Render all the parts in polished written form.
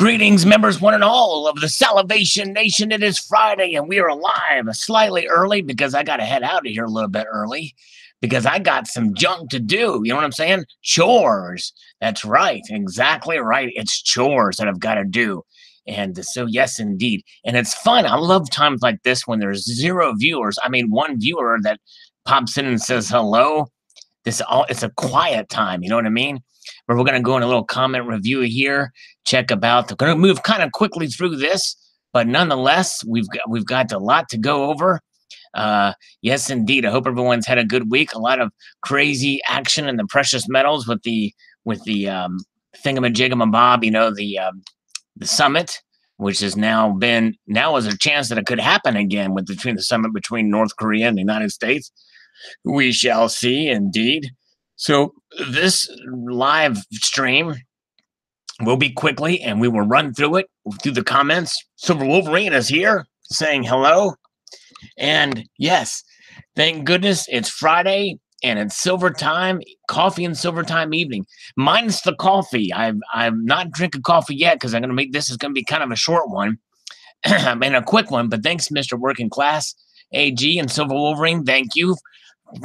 Greetings, members, one and all of the Salivation Nation. It is Friday, and we are live slightly early because I got to head out of here a little bit early because I got some junk to do. You know what I'm saying? Chores. That's right. Exactly right. It's chores that I've got to do. And so, yes, indeed. And it's fun. I love times like this when there's zero viewers. I mean, one viewer that pops in and says hello. It's a quiet time. You know what I mean? But we're going to go in a little comment review here. Check about. We're going to move kind of quickly through this, but nonetheless, we've got a lot to go over. Yes, indeed. I hope everyone's had a good week. A lot of crazy action in the precious metals with the thingamajigamabob. You know, the summit, which has now is a chance that it could happen again between the summit between North Korea and the United States. We shall see, indeed. So this live stream will be quickly, and we will run through it through the comments. Silver Wolverine is here saying hello. And yes, thank goodness it's Friday and it's silver time, coffee and silver time evening. Minus the coffee. I'm not drinking coffee yet because I'm going to make this is going to be kind of a short one. I mean, a quick one, but thanks, Mr. Working Class AG and Silver Wolverine. Thank you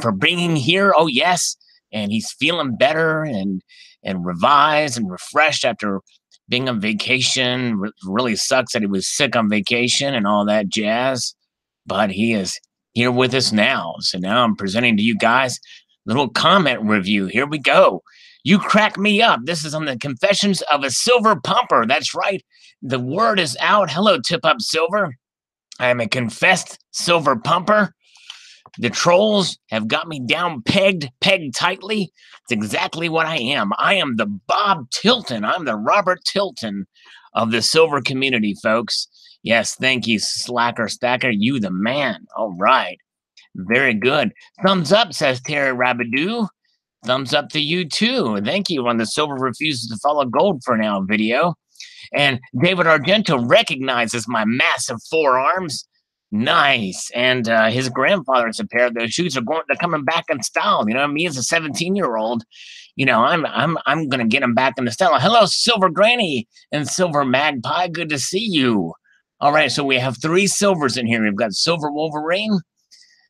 for bringing here. Oh, yes. And he's feeling better and revised and refreshed after being on vacation. Really sucks that he was sick on vacation and all that jazz. But he is here with us now. So now I'm presenting to you guys a little comment review. Here we go. You crack me up. This is on the Confessions of a Silver Pumper. That's right. The word is out. Hello, Tip Up Silver. I am a confessed silver pumper. The trolls have got me down pegged tightly. It's exactly what I am. I am the Bob Tilton. I'm the Robert Tilton of the silver community, folks. Yes, thank you, Slacker Stacker. You the man. All right. Very good. Thumbs up, says Terry Rabidoo. Thumbs up to you, too. Thank you on the Silver Refuses to Follow Gold for Now video. And David Argento recognizes my massive forearms. Nice. And his grandfather has a pair of those shoes. They're coming back in style. You know, me as a 17-year-old, you know, I'm gonna get them back in the style. Hello, Silver Granny and Silver Magpie. Good to see you. All right, so we have 3 silvers in here. We've got Silver Wolverine,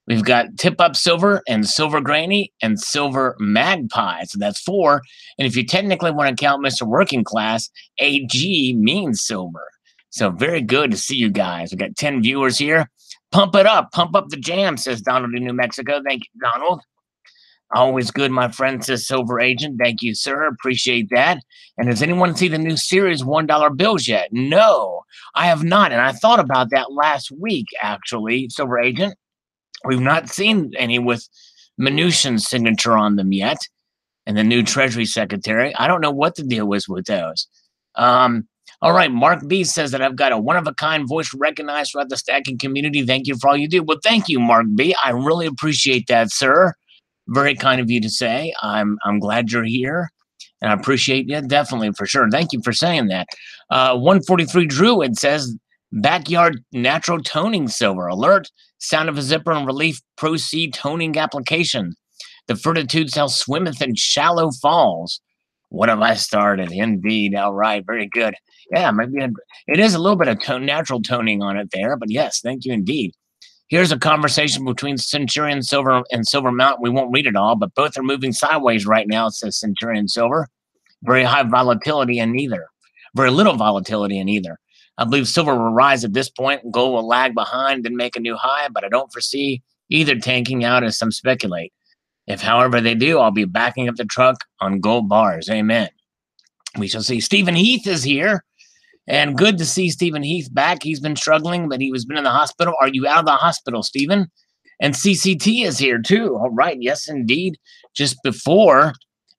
we've got Tip Up Silver and Silver Granny and Silver Magpie. So that's 4. And if you technically want to count Mr. Working Class, AG means silver. So very good to see you guys. We've got 10 viewers here. Pump it up. Pump up the jam, says Donald in New Mexico. Thank you, Donald. Always good, my friend, says Silver Agent. Thank you, sir. Appreciate that. And does anyone see the new series $1 bills yet? No, I have not. And I thought about that last week, actually, Silver Agent. We've not seen any with Mnuchin's signature on them yet. And the new Treasury Secretary. I don't know what the deal is with those. All right, Mark B says that I've got a one-of-a-kind voice recognized throughout the stacking community. Thank you for all you do. Well, thank you, Mark B. I really appreciate that, sir. Very kind of you to say. I'm glad you're here, and I appreciate you, definitely, for sure. Thank you for saying that. 143 Druid says, backyard natural toning silver. Alert, sound of a zipper and relief proceed toning application. The fortitude cell swimmeth in shallow falls. What have I started? Indeed. All right. Very good. Yeah, maybe it is a little bit of natural toning on it there, but yes, thank you indeed. Here's a conversation between Centurion Silver and Silver Mountain. We won't read it all, but both are moving sideways right now, says Centurion Silver. Very high volatility in either. Very little volatility in either. I believe silver will rise at this point. Gold will lag behind and make a new high, but I don't foresee either tanking out as some speculate. If, however, they do, I'll be backing up the truck on gold bars. Amen. We shall see. Stephen Heath is here. And good to see Stephen Heath back. He's been struggling, but he was been in the hospital. Are you out of the hospital, Stephen? And CCT is here too. All right. Yes, indeed. Just before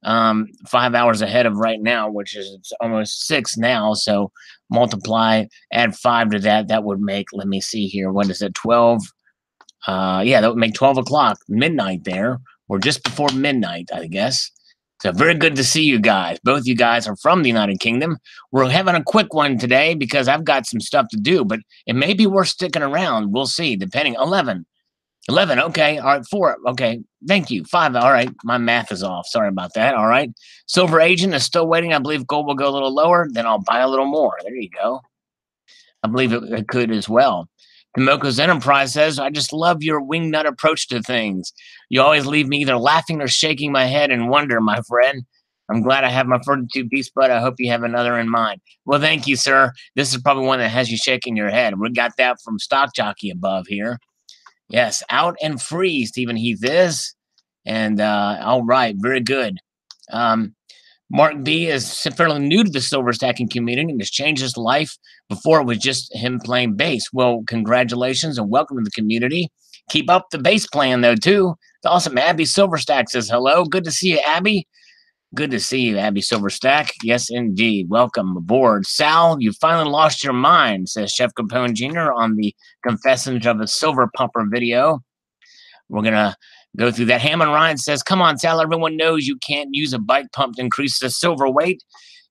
5 hours ahead of right now, which is it's almost 6 now. So multiply, add 5 to that. That would make, let me see here. What is it? 12. Yeah, that would make 12 o'clock, midnight there, or just before midnight, I guess. So very good to see you guys. Both you guys are from the United Kingdom. We're having a quick one today because I've got some stuff to do, but it may be worth sticking around. We'll see, depending. 11. 11. Okay. All right. 4. Okay. Thank you. 5. All right. My math is off. Sorry about that. All right. Silver agent is still waiting. I believe gold will go a little lower. Then I'll buy a little more. There you go. I believe it could as well. Tomoko's Enterprise says, I just love your wingnut approach to things. You always leave me either laughing or shaking my head in wonder, my friend. I'm glad I have my 42 piece, but I hope you have another in mind. Well, thank you, sir. This is probably one that has you shaking your head. We got that from Stock Jockey above here. Yes, out and free, Stephen Heath is. And all right, very good. Mark B is fairly new to the silver stacking community and has changed his life. Before it was just him playing bass. Well, congratulations and welcome to the community. Keep up the bass playing though too. It's awesome. Abby Silverstack says hello. Good to see you, Abby. Good to see you, Abby Silverstack. Yes, indeed. Welcome aboard. Sal, you finally lost your mind, says Chef Capone Jr. on the Confessions of a Silver Pumper video. We're going to go through that. Hammond Ryan says, come on, Sal, everyone knows you can't use a bike pump to increase the silver weight.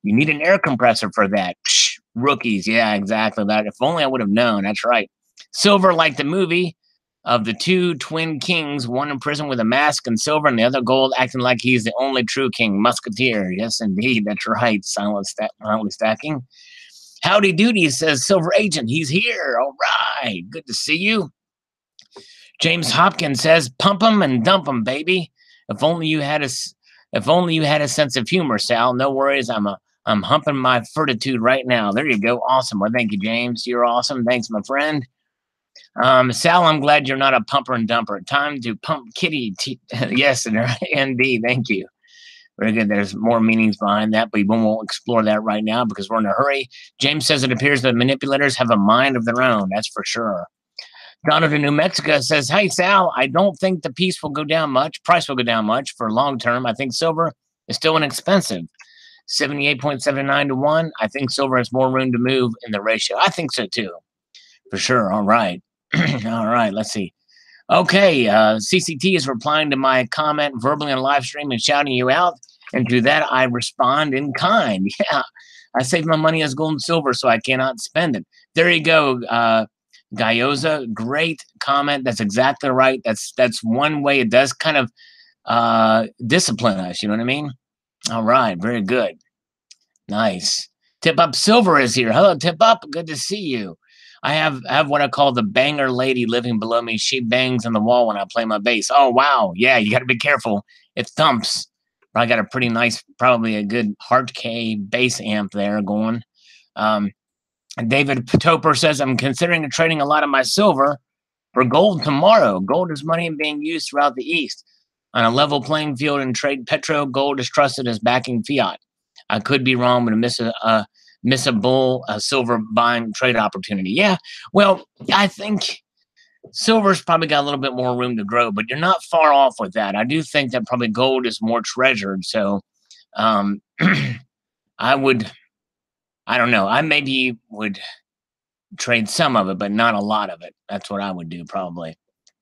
You need an air compressor for that. Psh, rookies. Yeah, exactly that. If only I would have known. That's right. Silver, like the movie of the two twin kings, one in prison with a mask and silver, and the other gold, acting like he's the only true king, musketeer. Yes, indeed. That's right. Silently stacking. Howdy doody, says Silver Agent. He's here. All right. Good to see you. James Hopkins says, "Pump 'em and dump 'em, baby. If only you had a sense of humor, Sal. No worries. I'm humping my fortitude right now. There you go. Awesome. Well, thank you, James. You're awesome. Thanks, my friend. Sal, I'm glad you're not a pumper and dumper. Time to pump kitty. Yes, indeed. Thank you. Very good. There's more meanings behind that, but we won't explore that right now because we're in a hurry. James says it appears that manipulators have a mind of their own. That's for sure. Donovan, New Mexico says, hey, Sal, I don't think the price will go down much for long term. I think silver is still inexpensive. 78.79 to 1. I think silver has more room to move in the ratio. I think so too, for sure. All right. All right. Let's see. Okay. CCT is replying to my comment verbally on live stream and shouting you out. And to that, I respond in kind. Yeah. I save my money as gold and silver, so I cannot spend it. There you go. Gyoza, great comment. That's exactly right. That's one way it does kind of discipline us. You know what I mean? All right, very good. Nice. Tip Up Silver is here. Hello, Tip Up. Good to see you. I have what I call the banger lady living below me. She bangs on the wall when I play my bass. Oh wow, yeah. You got to be careful. It thumps. I got a pretty nice, probably a good Hard K bass amp there going. David Toper says, I'm considering trading a lot of my silver for gold tomorrow. Gold is money being used throughout the East. On a level playing field in trade petro, gold is trusted as backing fiat. I could be wrong, but miss a bull silver buying trade opportunity. Yeah, well, I think silver's probably got a little bit more room to grow, but you're not far off with that. I do think that probably gold is more treasured. So I don't know. I maybe would trade some of it, but not a lot of it. That's what I would do probably.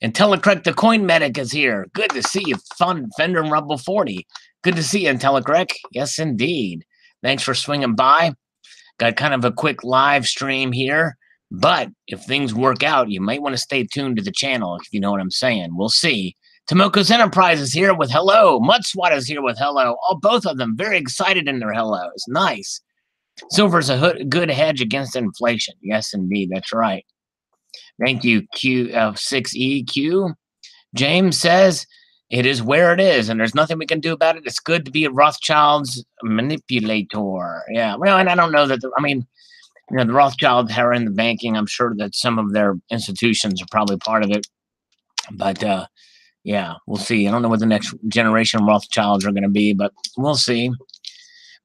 Intellicorrect, the coin medic is here. Good to see you, Fender and Rumble 40. Good to see you, Intellicorrect. Yes, indeed. Thanks for swinging by. Got kind of a quick live stream here, but if things work out, you might want to stay tuned to the channel, if you know what I'm saying. We'll see. Tomoko's Enterprise is here with hello. Mudswat is here with hello. Oh, both of them very excited in their hellos. Nice. Silver's a good hedge against inflation. Yes, indeed. That's right. Thank you, Q6EQ. James says, it is where it is, and there's nothing we can do about it. It's good to be a Rothschild's manipulator. Yeah, well, and I don't know that, the Rothschilds are in the banking. I'm sure that some of their institutions are probably part of it. But, yeah, we'll see. I don't know what the next generation Rothschilds are going to be, but we'll see.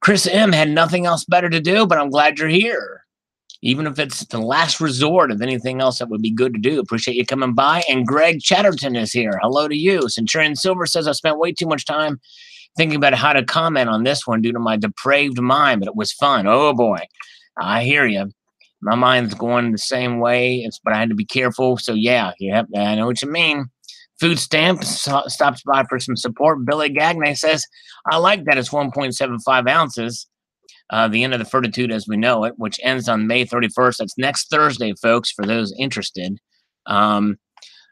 Chris M. had nothing else better to do, but I'm glad you're here. Even if it's the last resort of anything else that would be good to do. Appreciate you coming by. And Greg Chatterton is here. Hello to you. Centurion Silver says, I spent way too much time thinking about how to comment on this one due to my depraved mind, but it was fun. Oh, boy. I hear you. My mind's going the same way, but I had to be careful. So, yeah, I know what you mean. Food Stamps stops by for some support. Billy Gagne says, I like that it's 1.75 ounces. The end of the Fortitude as we know it, which ends on May 31st. That's next Thursday, folks, for those interested.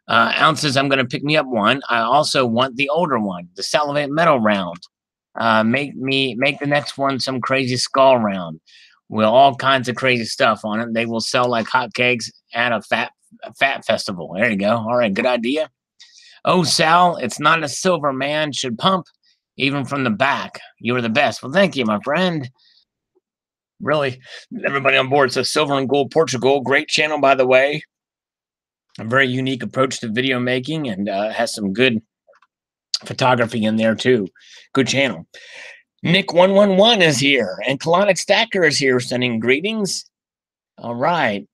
Ounces, I'm going to pick me up one. I also want the older one, the Salivate Metal round. Make the next one some crazy skull round with all kinds of crazy stuff on it. They will sell like hotcakes at a fat festival. There you go. All right, good idea. Oh, Sal, it's not a silver, man. Should pump even from the back. You were the best. Well, thank you, my friend. Really, everybody on board says Silver and Gold Portugal. Great channel, by the way. A very unique approach to video making, and has some good photography in there too. Good channel. Nick 111 is here, and Colonic Stacker is here sending greetings. All right.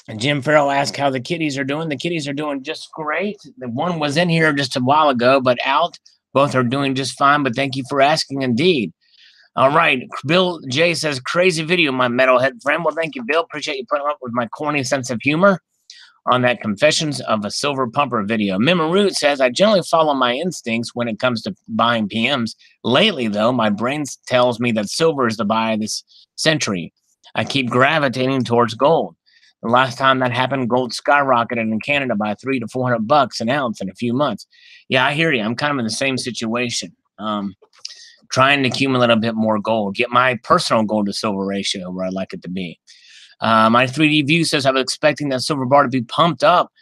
And Jim Farrell asked how the kitties are doing. The kitties are doing just great. The one was in here just a while ago, but out. Both are doing just fine, but thank you for asking indeed. All right. Bill J says, crazy video, my metalhead friend. Well, thank you, Bill. Appreciate you putting up with my corny sense of humor on that Confessions of a Silver Pumper video. Mimaroot says, I generally follow my instincts when it comes to buying PMs. Lately, though, my brain tells me that silver is the buy of this century. I keep gravitating towards gold. The last time that happened, gold skyrocketed in Canada by $300 to $400 an ounce in a few months. Yeah, I hear you. I'm kind of in the same situation. Trying to accumulate a bit more gold, get my personal gold to silver ratio where I'd like it to be. My 3D view says I was expecting that silver bar to be pumped up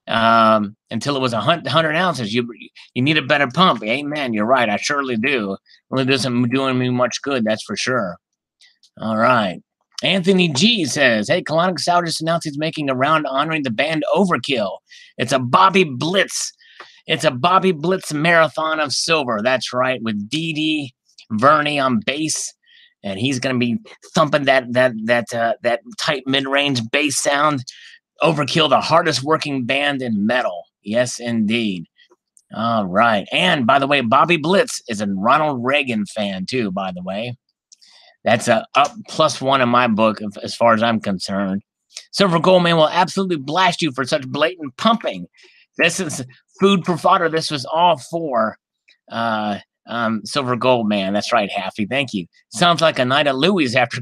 until it was 100 ounces. You need a better pump. Amen. You're right. I surely do. Really doesn't do me much good. That's for sure. All right. Anthony G says, hey, Colonic Sal just announced he's making a round honoring the band Overkill. It's a Bobby Blitz. It's a Bobby Blitz marathon of silver. That's right. With Dee Verney on bass. And he's going to be thumping that tight mid-range bass sound. Overkill, the hardest working band in metal. Yes, indeed. All right. And by the way, Bobby Blitz is a Ronald Reagan fan too, by the way. That's a up +1 in my book as far as I'm concerned. Silver Goldman will absolutely blast you for such blatant pumping. This is food for fodder. This was all for Silver Goldman. That's right, Haffy. Thank you. Sounds like a night at Louis after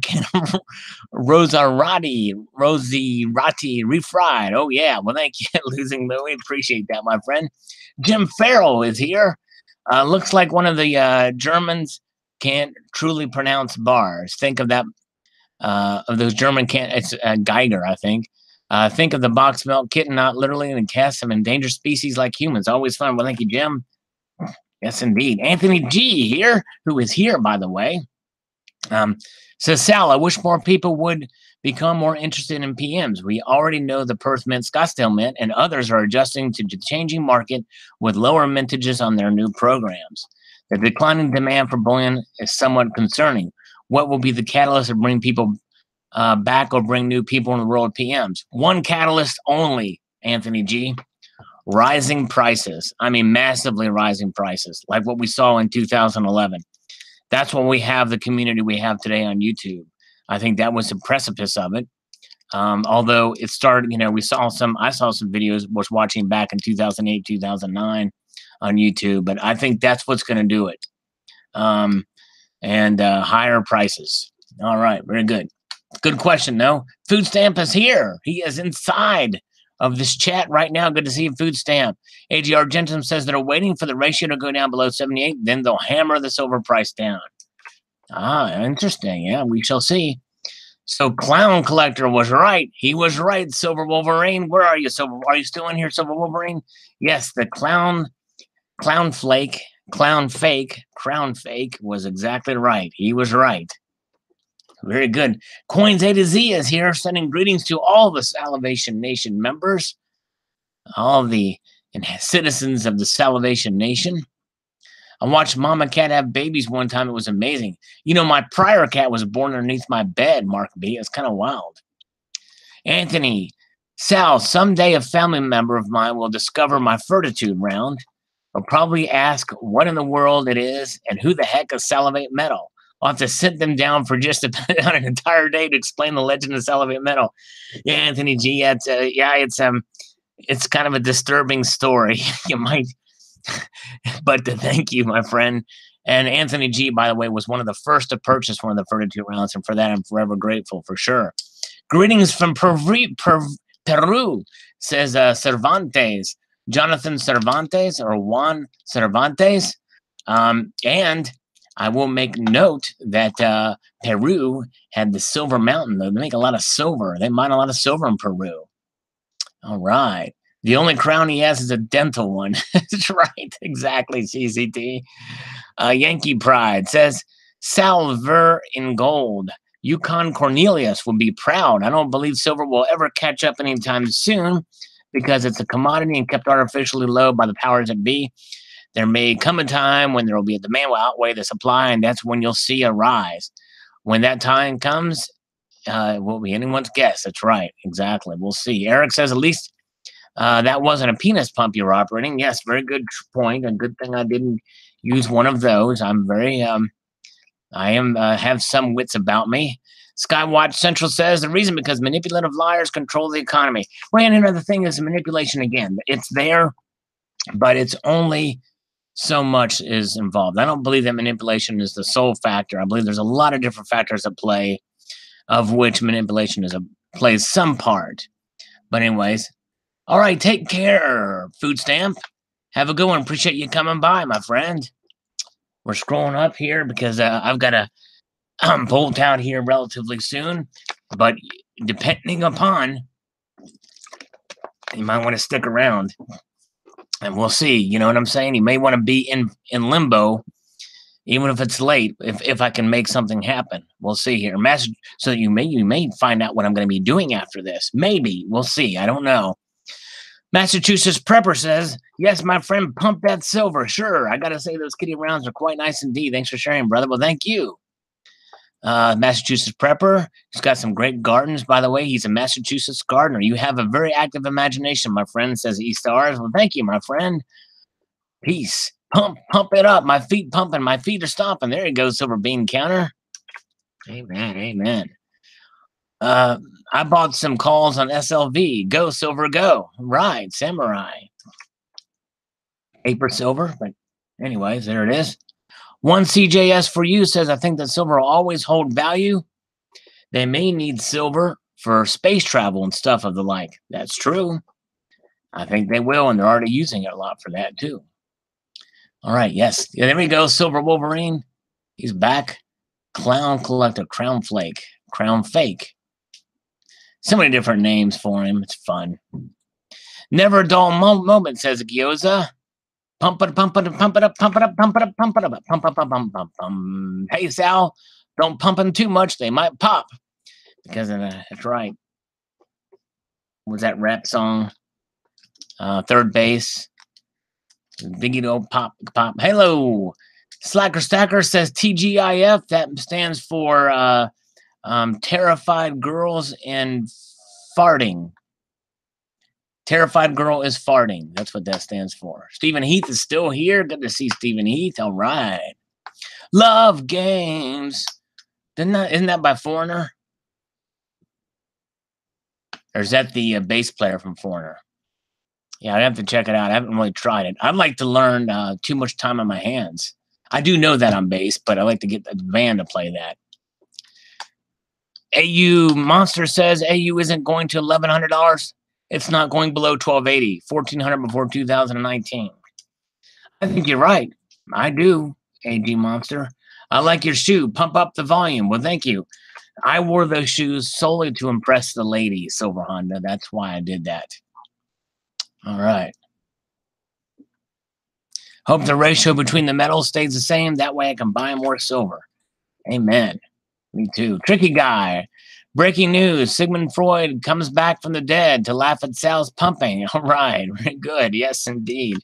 Rosie Ratti refried. Oh, yeah. Well, thank you, Losing Louis. Appreciate that, my friend. Jim Farrell is here. Looks like one of the Germans can't truly pronounce bars. Think of that, of those German it's Geiger, I think. Think of the box melt kitten, not literally, and cast some endangered species like humans. Always fun. Well, thank you, Jim. Yes, indeed. Anthony G here, who is here, by the way, says, Sal, I wish more people would become more interested in PMs. We already know the Perth Mint, Scottsdale Mint, and others are adjusting to the changing market with lower mintages on their new programs. The declining demand for bullion is somewhat concerning. What will be the catalyst to bring people back or bring new people in the world of PMs? One catalyst only, Anthony G. Rising prices. I mean, massively rising prices, like what we saw in 2011. That's when we have the community we have today on YouTube. I think that was the precipice of it. Although it started, I saw some videos, was watching back in 2008, 2009 on YouTube, but I think that's what's going to do it. And higher prices. All right, very good. Good question, though. Food Stamp is here. He is inside of this chat right now. Good to see you, Food Stamp. AG Argentum says they're waiting for the ratio to go down below 78. Then they'll hammer the silver price down. Ah, interesting. Yeah, we shall see. So Clown Collector was right. He was right, Silver Wolverine. Where are you, Silver? Are you still in here, Silver Wolverine? Yes, the Crown Fake was exactly right. He was right. Very good. Coins A to Z is here, sending greetings to all the Salivation Nation members, all the citizens of the Salivation Nation. I watched Mama Cat have babies one time. It was amazing. My prior cat was born underneath my bed, Mark B. It's kind of wild. Anthony, Sal, someday a family member of mine will discover my Fortitude round. They'll probably ask what in the world it is and who the heck is Salivate Metal. I'll have to sit them down for just on an entire day to explain the legend of Salivate Metal. Yeah, Anthony G. It's kind of a disturbing story. You might, but thank you, my friend. And Anthony G., by the way, was one of the first to purchase one of the Fortitude rounds, and for that, I'm forever grateful for sure. Greetings from Paris, Peru, says Cervantes, Jonathan Cervantes or Juan Cervantes. And I will make note that Peru had the Silver Mountain. They make a lot of silver. They mine a lot of silver in Peru. All right. The only crown he has is a dental one. That's right. Exactly, CCT. Yankee Pride says, Salver in gold. Yukon Cornelius will be proud. I don't believe silver will ever catch up anytime soon because it's a commodity and kept artificially low by the powers that be. There may come a time when there will be a demand will outweigh the supply, and that's when you'll see a rise. When that time comes, it won't be anyone's guess. That's right. Exactly. We'll see. Eric says, at least that wasn't a penis pump you're operating. Yes, very good point. A good thing I didn't use one of those. I'm very, I am have some wits about me. Skywatch Central says the reason because manipulative liars control the economy. Well, and another thing is manipulation again. It's there, but it's only so much is involved. I don't believe that manipulation is the sole factor. I believe there's a lot of different factors at play, of which manipulation plays some part. But anyways, all right, take care, Food Stamp. Have a good one. Appreciate you coming by, my friend. We're scrolling up here because I've got to bolt out here relatively soon. But depending upon, you might want to stick around. And we'll see. You know what I'm saying? You may want to be in limbo, even if it's late, if I can make something happen. We'll see here. So you may find out what I'm going to be doing after this. Maybe. We'll see. I don't know. Massachusetts Prepper says, yes, my friend, pump that silver. Sure. I got to say those kitty rounds are quite nice indeed. Thanks for sharing, brother. Well, thank you. Massachusetts Prepper. He's got some great gardens, by the way. He's a Massachusetts gardener. You have a very active imagination, my friend, says E-Stars. Well, thank you, my friend. Peace. Pump it up. My feet pumping. My feet are stomping. There you go, Silver Bean Counter. Amen, amen. I bought some calls on SLV. Go, Silver, go. Right, Samurai. Paper silver, but anyways, there it is. One CJS for you says, I think that silver will always hold value. They may need silver for space travel and stuff of the like. That's true. I think they will, and they're already using it a lot for that too. All right, yes. Yeah, there we go, Silver Wolverine. He's back. Clown Collector, Crown Flake, Crown Fake. So many different names for him. It's fun. Never a dull moment, says Gyoza. Pump it, pump it, pump it up, pump it up, pump it up, pump it up, pump up, pump, pump, pump. Hey, Sal, don't pump them too much. They might pop. Because of that. That's right. What was that rap song? Third Base. Biggie old pop, pop. Hello. Slacker Stacker says TGIF. That stands for Terrified Girls and Farting. Terrified Girl is Farting. That's what that stands for. Stephen Heath is still here. Good to see Stephen Heath. All right. Love Games. Isn't that by Foreigner? Or is that the bass player from Foreigner? Yeah, I'd have to check it out. I haven't really tried it. I'd like to learn Too Much Time on My Hands. I do know that on bass, but I like to get the band to play that. AU Monster says AU isn't going to $1,100. It's not going below $1,280, $1,400 before 2019. I think you're right. I do, AG Monster. I like your shoe. Pump up the volume. Well, thank you. I wore those shoes solely to impress the ladies, Silver Honda. That's why I did that. All right. Hope the ratio between the metals stays the same. That way I can buy more silver. Amen. Me too. Tricky Guy. Breaking news. Sigmund Freud comes back from the dead to laugh at Sal's pumping. All right. Very good. Yes, indeed.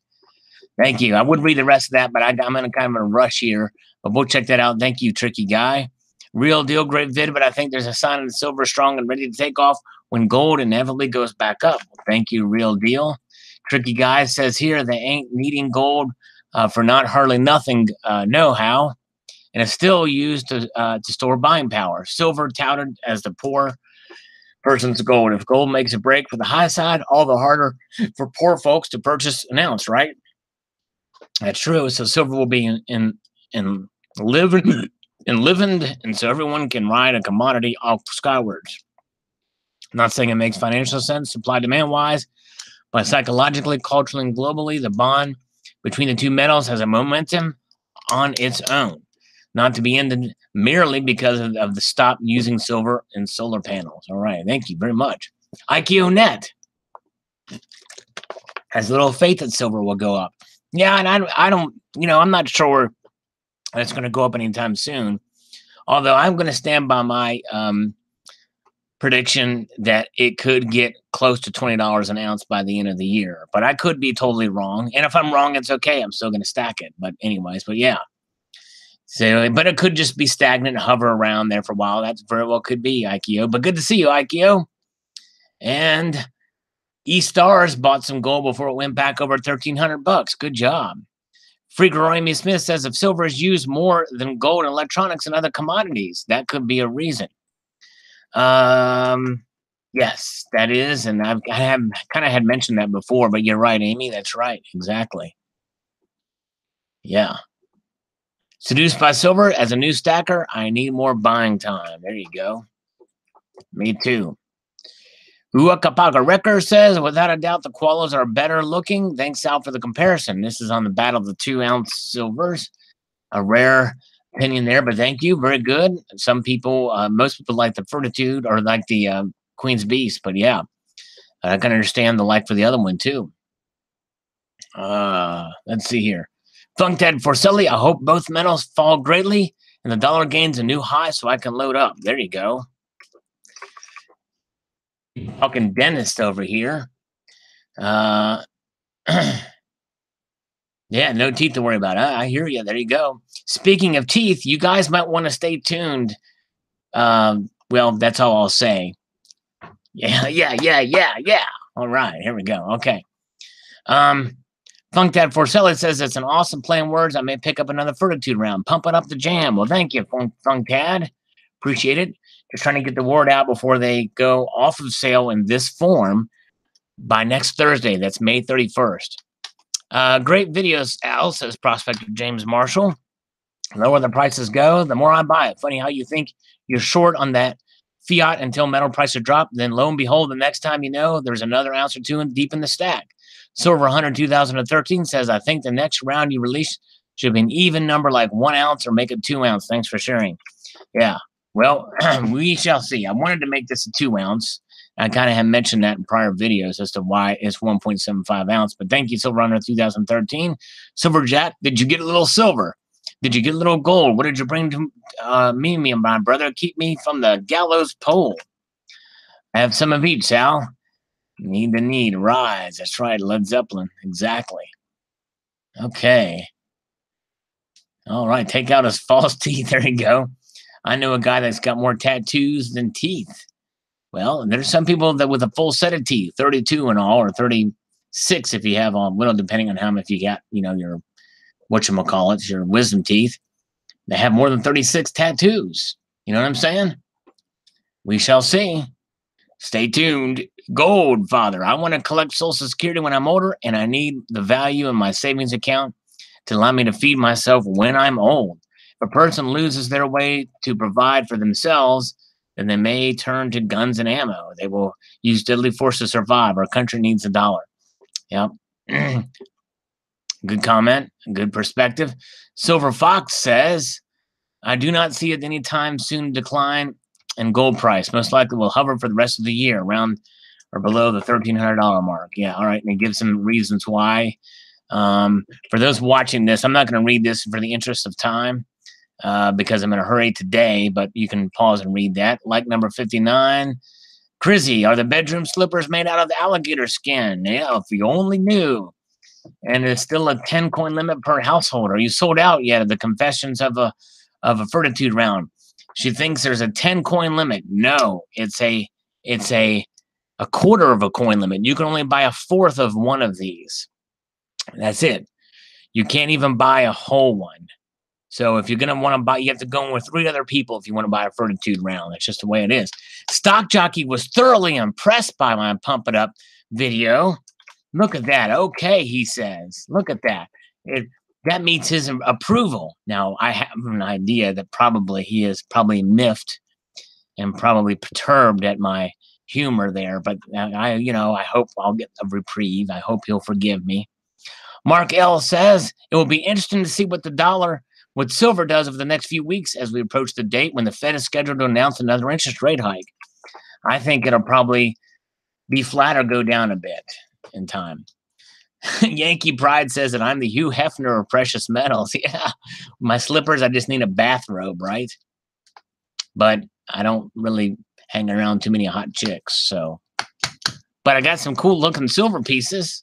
Thank you. I would read the rest of that, but I'm in kind of a rush here. But we'll check that out. Thank you, Tricky Guy. Real deal. Great vid, but I think there's a sign of the silver strong and ready to take off when gold inevitably goes back up. Thank you, Real Deal. Tricky Guy says here they ain't needing gold for not hardly nothing know-how. And it's still used to store buying power. Silver touted as the poor person's gold. If gold makes a break for the high side, all the harder for poor folks to purchase an ounce, right? That's true. So silver will be in living, and so everyone can ride a commodity off skywards. not saying it makes financial sense, supply-demand wise, but psychologically, culturally, and globally, the bond between the two metals has a momentum on its own, not to be ended merely because of the stop using silver in solar panels. All right, thank you very much. IKEOnet has little faith that silver will go up. Yeah, and I don't, I'm not sure that's going to go up anytime soon. Although I'm going to stand by my prediction that it could get close to $20 an ounce by the end of the year. But I could be totally wrong. And if I'm wrong, it's okay. I'm still going to stack it. But anyways, but yeah. So, but it could just be stagnant and hover around there for a while. That's very well could be, IKEO. But good to see you, IKEO. And E-Stars bought some gold before it went back over $1,300. Good job. Freaker Amy Smith says if silver is used more than gold in electronics and other commodities, that could be a reason. Yes, that is, and I have kind of had mentioned that before, but you're right, Amy. That's right, exactly. Yeah. Seduced by silver as a new stacker, I need more buying time. There you go. Me too. Uakapaka Wrecker says, without a doubt, the koalas are better looking. Thanks, Sal, for the comparison. This is on the battle of the 2-ounce silvers. A rare opinion there, but thank you. Very good. Some people, most people like the Fortitude or like the Queen's Beast, but yeah, I can understand the like for the other one too. Let's see here. Funkdad Forcelli, I hope both metals fall greatly and the dollar gains a new high so I can load up. There you go. Fucking dentist over here. Yeah, no teeth to worry about. I hear you. There you go. Speaking of teeth, you guys might want to stay tuned. Well, that's all I'll say. Yeah. All right, here we go. Okay. Funkdad Forcelli says it's an awesome play in words. I may pick up another Fortitude round. Pumping up the jam. Well, thank you, Funkdad. Appreciate it. Just trying to get the word out before they go off of sale in this form by next Thursday. That's May 31st. Great videos, Al, says Prospector James Marshall. The lower the prices go, the more I buy it. Funny how you think you're short on that fiat until metal prices drop. Then lo and behold, the next time you know, there's another ounce or two deep in the stack. Silver 100 2013 says, I think the next round you release should be an even number like 1 ounce or make it 2 ounce. Thanks for sharing. Yeah, well, we shall see. I wanted to make this a 2 ounce. I kind of have mentioned that in prior videos as to why it's 1.75 ounce. But thank you, Silver Runner 2013. Silver Jack, did you get a little silver? Did you get a little gold? What did you bring to me and my brother? Keep me from the gallows pole. I have some of each, Sal. Need the need. Rise. That's right. Led Zeppelin. Exactly. Okay. All right. Take out his false teeth. There you go. I know a guy that's got more tattoos than teeth. Well, there's some people that with a full set of teeth, 32 and all, or 36 if you have on, well, depending on how much you got, your whatchamacallits, your wisdom teeth. They have more than 36 tattoos. You know what I'm saying? We shall see. Stay tuned. Gold, Father. I want to collect Social Security when I'm older, and I need the value in my savings account to allow me to feed myself when I'm old. If a person loses their way to provide for themselves, then they may turn to guns and ammo. They will use deadly force to survive. Our country needs a dollar. Yep. Good comment. Good perspective. Silver Fox says, I do not see it anytime soon decline in gold price. Most likely will hover for the rest of the year around or below the $1,300 mark. Yeah, all right. And it gives some reasons why. For those watching this, I'm not going to read this for the interest of time because I'm in a hurry today, but you can pause and read that. Like number 59. Crizzy, are the bedroom slippers made out of alligator skin? Yeah, if you only knew. And it's still a 10 coin limit per household. Are you sold out yet of the confessions of a Fortitude round? She thinks there's a 10 coin limit. No, it's a quarter of a coin limit. You can only buy a fourth of one of these. That's it. You can't even buy a whole one. So if you're going to want to buy, you have to go in with 3 other people if you want to buy a Fortitude round. That's just the way it is. Stock Jockey was thoroughly impressed by my Pump It Up video. Look at that. Okay, he says. Look at that. That meets his approval. Now, I have an idea that probably he is probably miffed and probably perturbed at my humor there, but I hope I'll get a reprieve. I hope he'll forgive me. Mark L says it will be interesting to see what silver does over the next few weeks as we approach the date when the Fed is scheduled to announce another interest rate hike. I think it'll probably be flat or go down a bit in time. Yankee Pride says that I'm the Hugh Hefner of precious metals. Yeah, my slippers, I just need a bathrobe, right? But I don't really hang around too many hot chicks, so. But I got some cool looking silver pieces.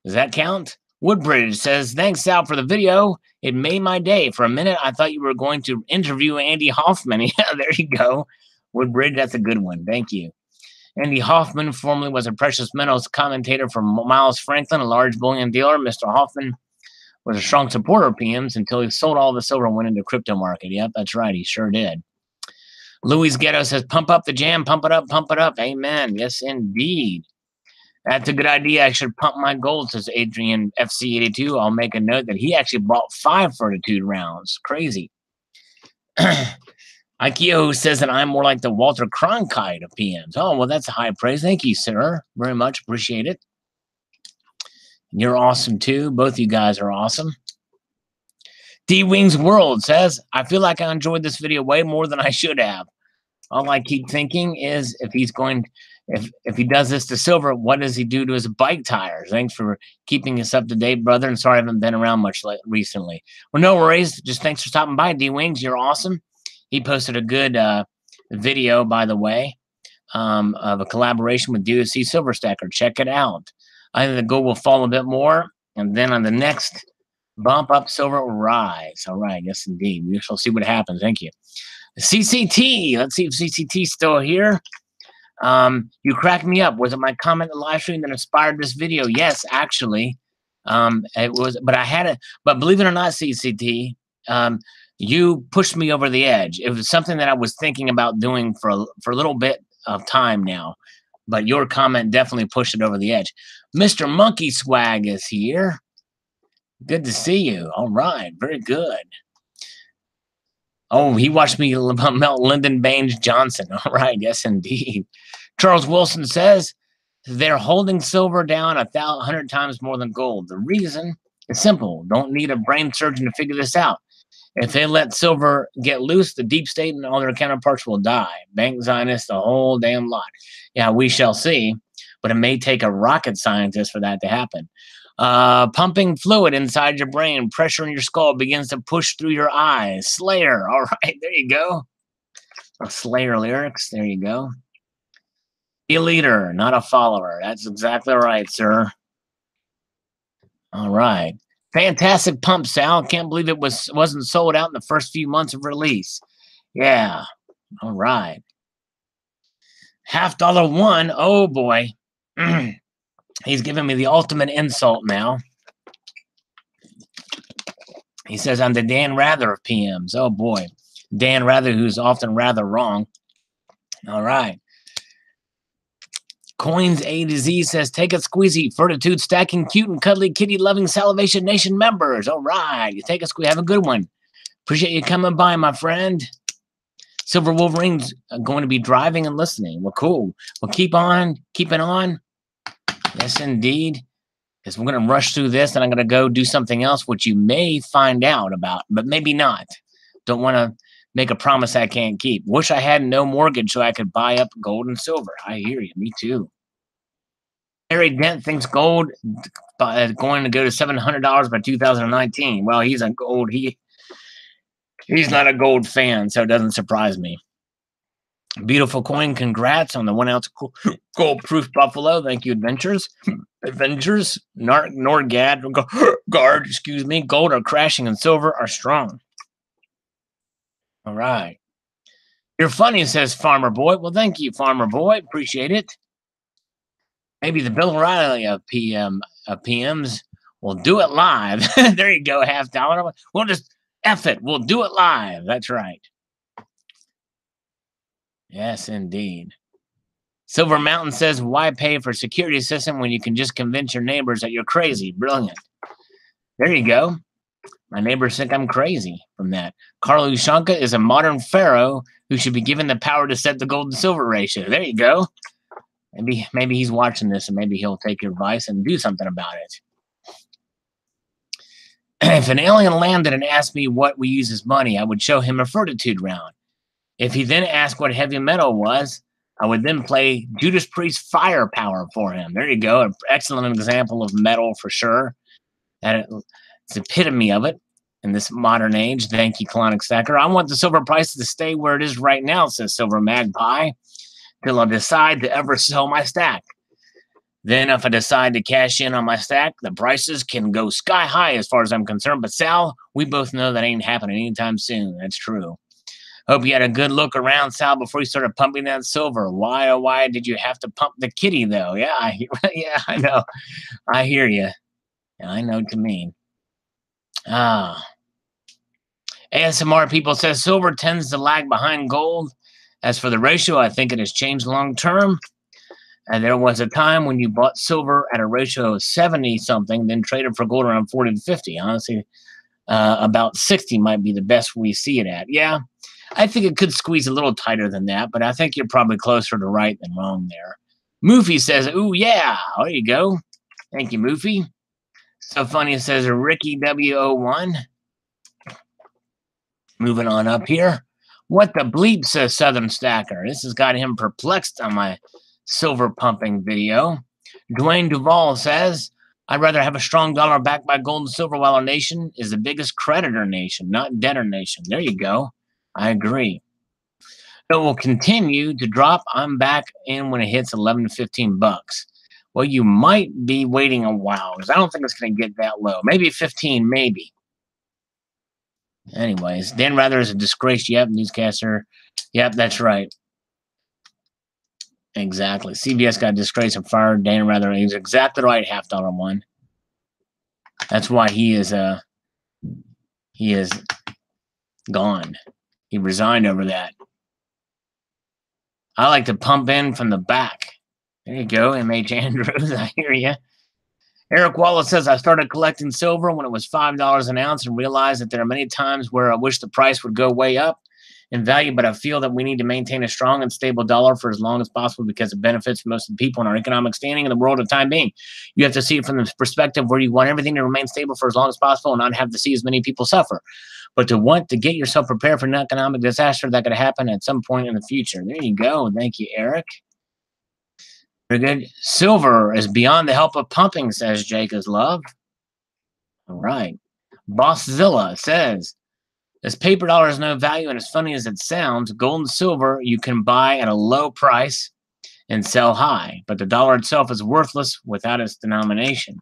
Does that count? Woodbridge says, thanks, Sal, for the video. It made my day. For a minute, I thought you were going to interview Andy Hoffman. Yeah, there you go. Woodbridge, that's a good one. Thank you. Andy Hoffman formerly was a precious metals commentator for Miles Franklin, a large bullion dealer. Mr. Hoffman was a strong supporter of PMs until he sold all the silver and went into crypto market. Yep, that's right. He sure did. Louis Ghetto says, pump up the jam, pump it up, pump it up. Amen. Yes, indeed. That's a good idea. I should pump my gold, says Adrian FC82. I'll make a note that he actually bought 5 Fortitude rounds. Crazy. Ikeo says that I'm more like the Walter Cronkite of PMs. Oh, well, that's a high praise. Thank you, sir. Very much appreciate it. You're awesome, too. Both you guys are awesome. D-Wings World says, I feel like I enjoyed this video way more than I should have. All I keep thinking is if he does this to silver, what does he do to his bike tires? Thanks for keeping us up to date, brother. And sorry I haven't been around much recently. Well, no worries. Just thanks for stopping by, D-Wings. You're awesome. He posted a good video, by the way, of a collaboration with DOC Silver Stacker. Check it out. I think the gold will fall a bit more, and then on the next bump up, silver will rise. All right, yes, indeed. We shall see what happens. Thank you. CCT. Let's see if CCT's still here. You cracked me up. Was it my comment in the live stream that inspired this video? Yes, actually. It was, but believe it or not, CCT, you pushed me over the edge. It was something that I was thinking about doing for a little bit of time now, but your comment definitely pushed it over the edge. Mr. Monkey Swag is here. Good to see you. All right, very good. Oh, he watched me melt Lyndon Baines Johnson. All right, yes, indeed. Charles Wilson says they're holding silver down 100 times more than gold. The reason is simple. Don't need a brain surgeon to figure this out. If they let silver get loose, the deep state and all their counterparts will die. Bank Zionists, the whole damn lot. Yeah, we shall see. But it may take a rocket scientist for that to happen. Pumping fluid inside your brain, pressure in your skull begins to push through your eyes. Slayer. All right, there you go. Slayer lyrics. There you go. Be a leader, not a follower. That's exactly right, sir. All right. Fantastic pump, Sal. Can't believe it wasn't sold out in the first few months of release. Yeah. All right. $1. Oh, boy. He's giving me the ultimate insult now. He says I'm the Dan Rather of PMs. Oh, boy. Dan Rather, who's often rather wrong. All right. Coins A to Z says, take it squeezy. Fortitude stacking, cute and cuddly, kitty loving Salivation Nation members. All right. You take a squeeze. Have a good one. Appreciate you coming by, my friend. Silver Wolverine's going to be driving and listening. Well, cool. Well, keep on keeping on. Yes, indeed. Because we're going to rush through this and I'm going to go do something else, which you may find out about, but maybe not. Don't want to make a promise I can't keep. Wish I had no mortgage so I could buy up gold and silver. I hear you. Me too. Larry Dent thinks gold is going to go to $700 by 2019. Well, he's a gold. He's not a gold fan, so it doesn't surprise me. Beautiful coin. Congrats on the 1 ounce gold proof buffalo. Thank you, Adventures. Nordgad, guard, excuse me. Gold are crashing and silver are strong. All right. You're funny, says Farmer Boy. Well, thank you, Farmer Boy. Appreciate it. Maybe the Bill O'Reilly of PMs will do it live. There you go, $50. We'll just F it. We'll do it live. That's right. Yes, indeed. Silver Mountain says, why pay for security system when you can just convince your neighbors that you're crazy? Brilliant. There you go. My neighbors think I'm crazy from that. Carl Ushanka is a modern pharaoh who should be given the power to set the gold and silver ratio. There you go. Maybe he's watching this and maybe he'll take your advice and do something about it. If an alien landed and asked me what we use as money, I would show him a fortitude round. If he then asked what heavy metal was, I would then play Judas Priest Firepower for him. There you go. An excellent example of metal for sure. It's the epitome of it in this modern age. Thank you, Colonic Stacker. I want the silver price to stay where it is right now, says Silver Magpie, till I decide to ever sell my stack. Then if I decide to cash in on my stack, the prices can go sky high as far as I'm concerned. But Sal, we both know that ain't happening anytime soon. That's true. Hope you had a good look around, Sal, before you started pumping that silver. Why, oh, why did you have to pump the kitty, though? Yeah, I know. I hear you. I know what you mean. ASMR people says silver tends to lag behind gold. As for the ratio, I think it has changed long term. And there was a time when you bought silver at a ratio of 70-something, then traded for gold around 40 to 50. Honestly, about 60 might be the best we see it at. Yeah, I think it could squeeze a little tighter than that, but I think you're probably closer to right than wrong there. Moofy says, ooh, yeah. There you go. Thank you, Moofy. So funny, it says Ricky W01. Moving on up here. What the bleep, says Southern Stacker. This has got him perplexed on my silver pumping video. Dwayne Duvall says, I'd rather have a strong dollar backed by gold and silver while our nation is the biggest creditor nation, not debtor nation. There you go. I agree. It will continue to drop. I'm back in when it hits 11 to 15 bucks. Well, you might be waiting a while because I don't think it's going to get that low. Maybe 15, maybe. Anyways, Dan Rather is a disgrace. Yep, newscaster. Yep, that's right. Exactly. CBS got disgraced and fired. Dan Rather is exactly right. $50 one. That's why he is gone. He resigned over that. I like to pump in from the back. There you go, MH Andrews. I hear you. Eric Wallace says, I started collecting silver when it was $5 an ounce and realized that there are many times where I wish the price would go way up in value, but I feel that we need to maintain a strong and stable dollar for as long as possible because it benefits most of the people in our economic standing in the world at the time being. You have to see it from the perspective where you want everything to remain stable for as long as possible and not have to see as many people suffer. But to want to get yourself prepared for an economic disaster that could happen at some point in the future. There you go. Thank you, Eric. Very good. Silver is beyond the help of pumping, says Jake is love. All right. Bosszilla says, this paper dollar has no value, and as funny as it sounds, gold and silver you can buy at a low price and sell high, but the dollar itself is worthless without its denomination.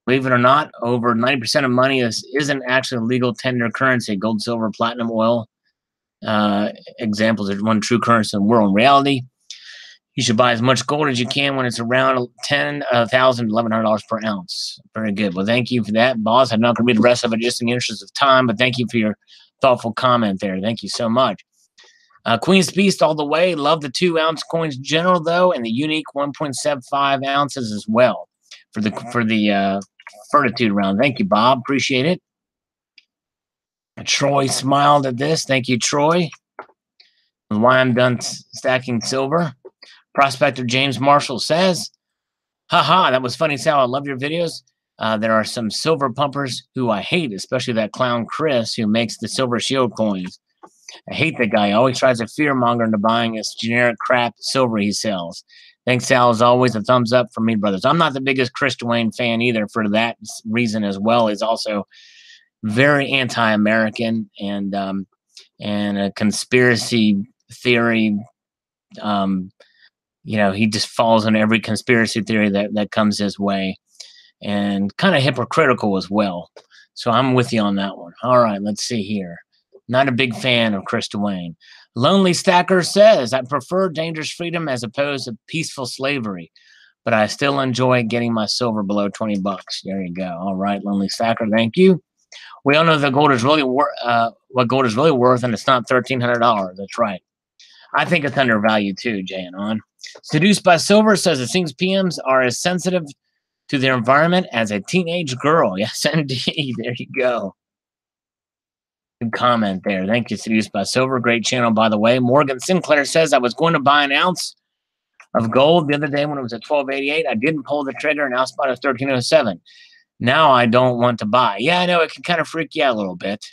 Believe it or not, over 90% of money isn't actually legal tender currency. Gold, silver, platinum, oil examples are one true currency in the world. In reality, you should buy as much gold as you can when it's around $10,000 to $1,100 per ounce. Very good. Well, thank you for that, boss. I'm not going to read the rest of it just in the interest of time, but thank you for your thoughtful comment there. Thank you so much. Queen's Beast all the way. Love the 2-ounce coins in general, though, and the unique 1.75 ounces as well for the fortitude round. Thank you, Bob. Appreciate it. Troy smiled at this. Thank you, Troy. And why I'm done stacking silver. Prospector James Marshall says, haha, that was funny, Sal. I love your videos. There are some silver pumpers who I hate, especially that clown Chris who makes the silver shield coins. I hate that guy. He always tries to fearmonger into buying this generic crap silver he sells. Thanks, Sal. As always, a thumbs up from me, brothers. I'm not the biggest Chris Dwayne fan either for that reason as well. He's also very anti-American and a conspiracy theory. He just falls on every conspiracy theory that comes his way and kind of hypocritical as well. So I'm with you on that one. All right, let's see here. Not a big fan of Chris Dwayne. Lonely Stacker says, I prefer dangerous freedom as opposed to peaceful slavery, but I still enjoy getting my silver below 20 bucks. There you go. All right, Lonely Stacker, thank you. We all know that gold is really what gold is really worth, and it's not $1,300. That's right. I think it's undervalued too, Jay and On. Seduced by Silver says it seems PMs are as sensitive to their environment as a teenage girl. Yes, indeed. There you go. Good comment there. Thank you, Seduced by Silver. Great channel, by the way. Morgan Sinclair says, I was going to buy an ounce of gold the other day when it was at 1288. I didn't pull the trigger, and now spot at 1307. Now I don't want to buy. Yeah, I know it can kind of freak you out a little bit.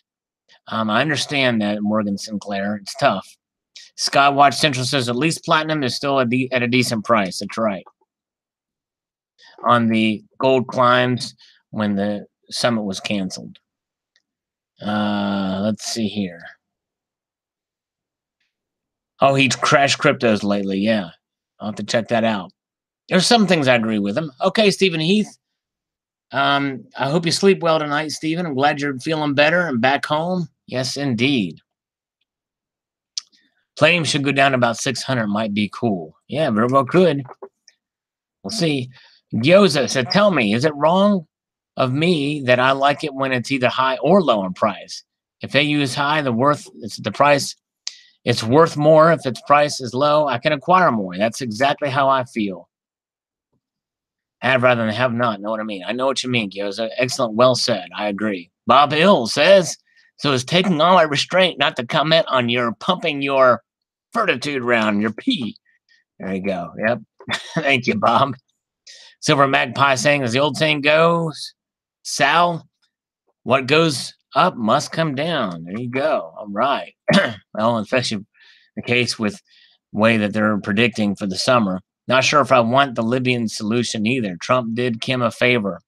I understand that, Morgan Sinclair. It's tough. Skywatch Central says at least platinum is still at a decent price. That's right. On the gold climbs when the summit was canceled. Let's see here. Oh, he's crashed cryptos lately. Yeah, I'll have to check that out. There's some things I agree with him. Okay, Stephen Heath. I hope you sleep well tonight, Stephen. I'm glad you're feeling better and back home. Yes, indeed. Palladium should go down to about 600. Might be cool. Yeah, very well could. We'll see. Gyoza said, tell me, is it wrong of me that I like it when it's either high or low in price? If AU is high, the price, it's worth more. If its price is low, I can acquire more. That's exactly how I feel. Have rather than have not. Know what I mean? I know what you mean, Gyoza. Excellent. Well said. I agree. Bob Hill says, so it's taking all my restraint not to comment on your pumping your fortitude round, your pee. There you go. Yep. Thank you, Bob. Silver Magpie saying, as the old saying goes, Sal, what goes up must come down. There you go. All right. Well, especially the case with the way that they're predicting for the summer. Not sure if I want the Libyan solution either. Trump did Kim a favor.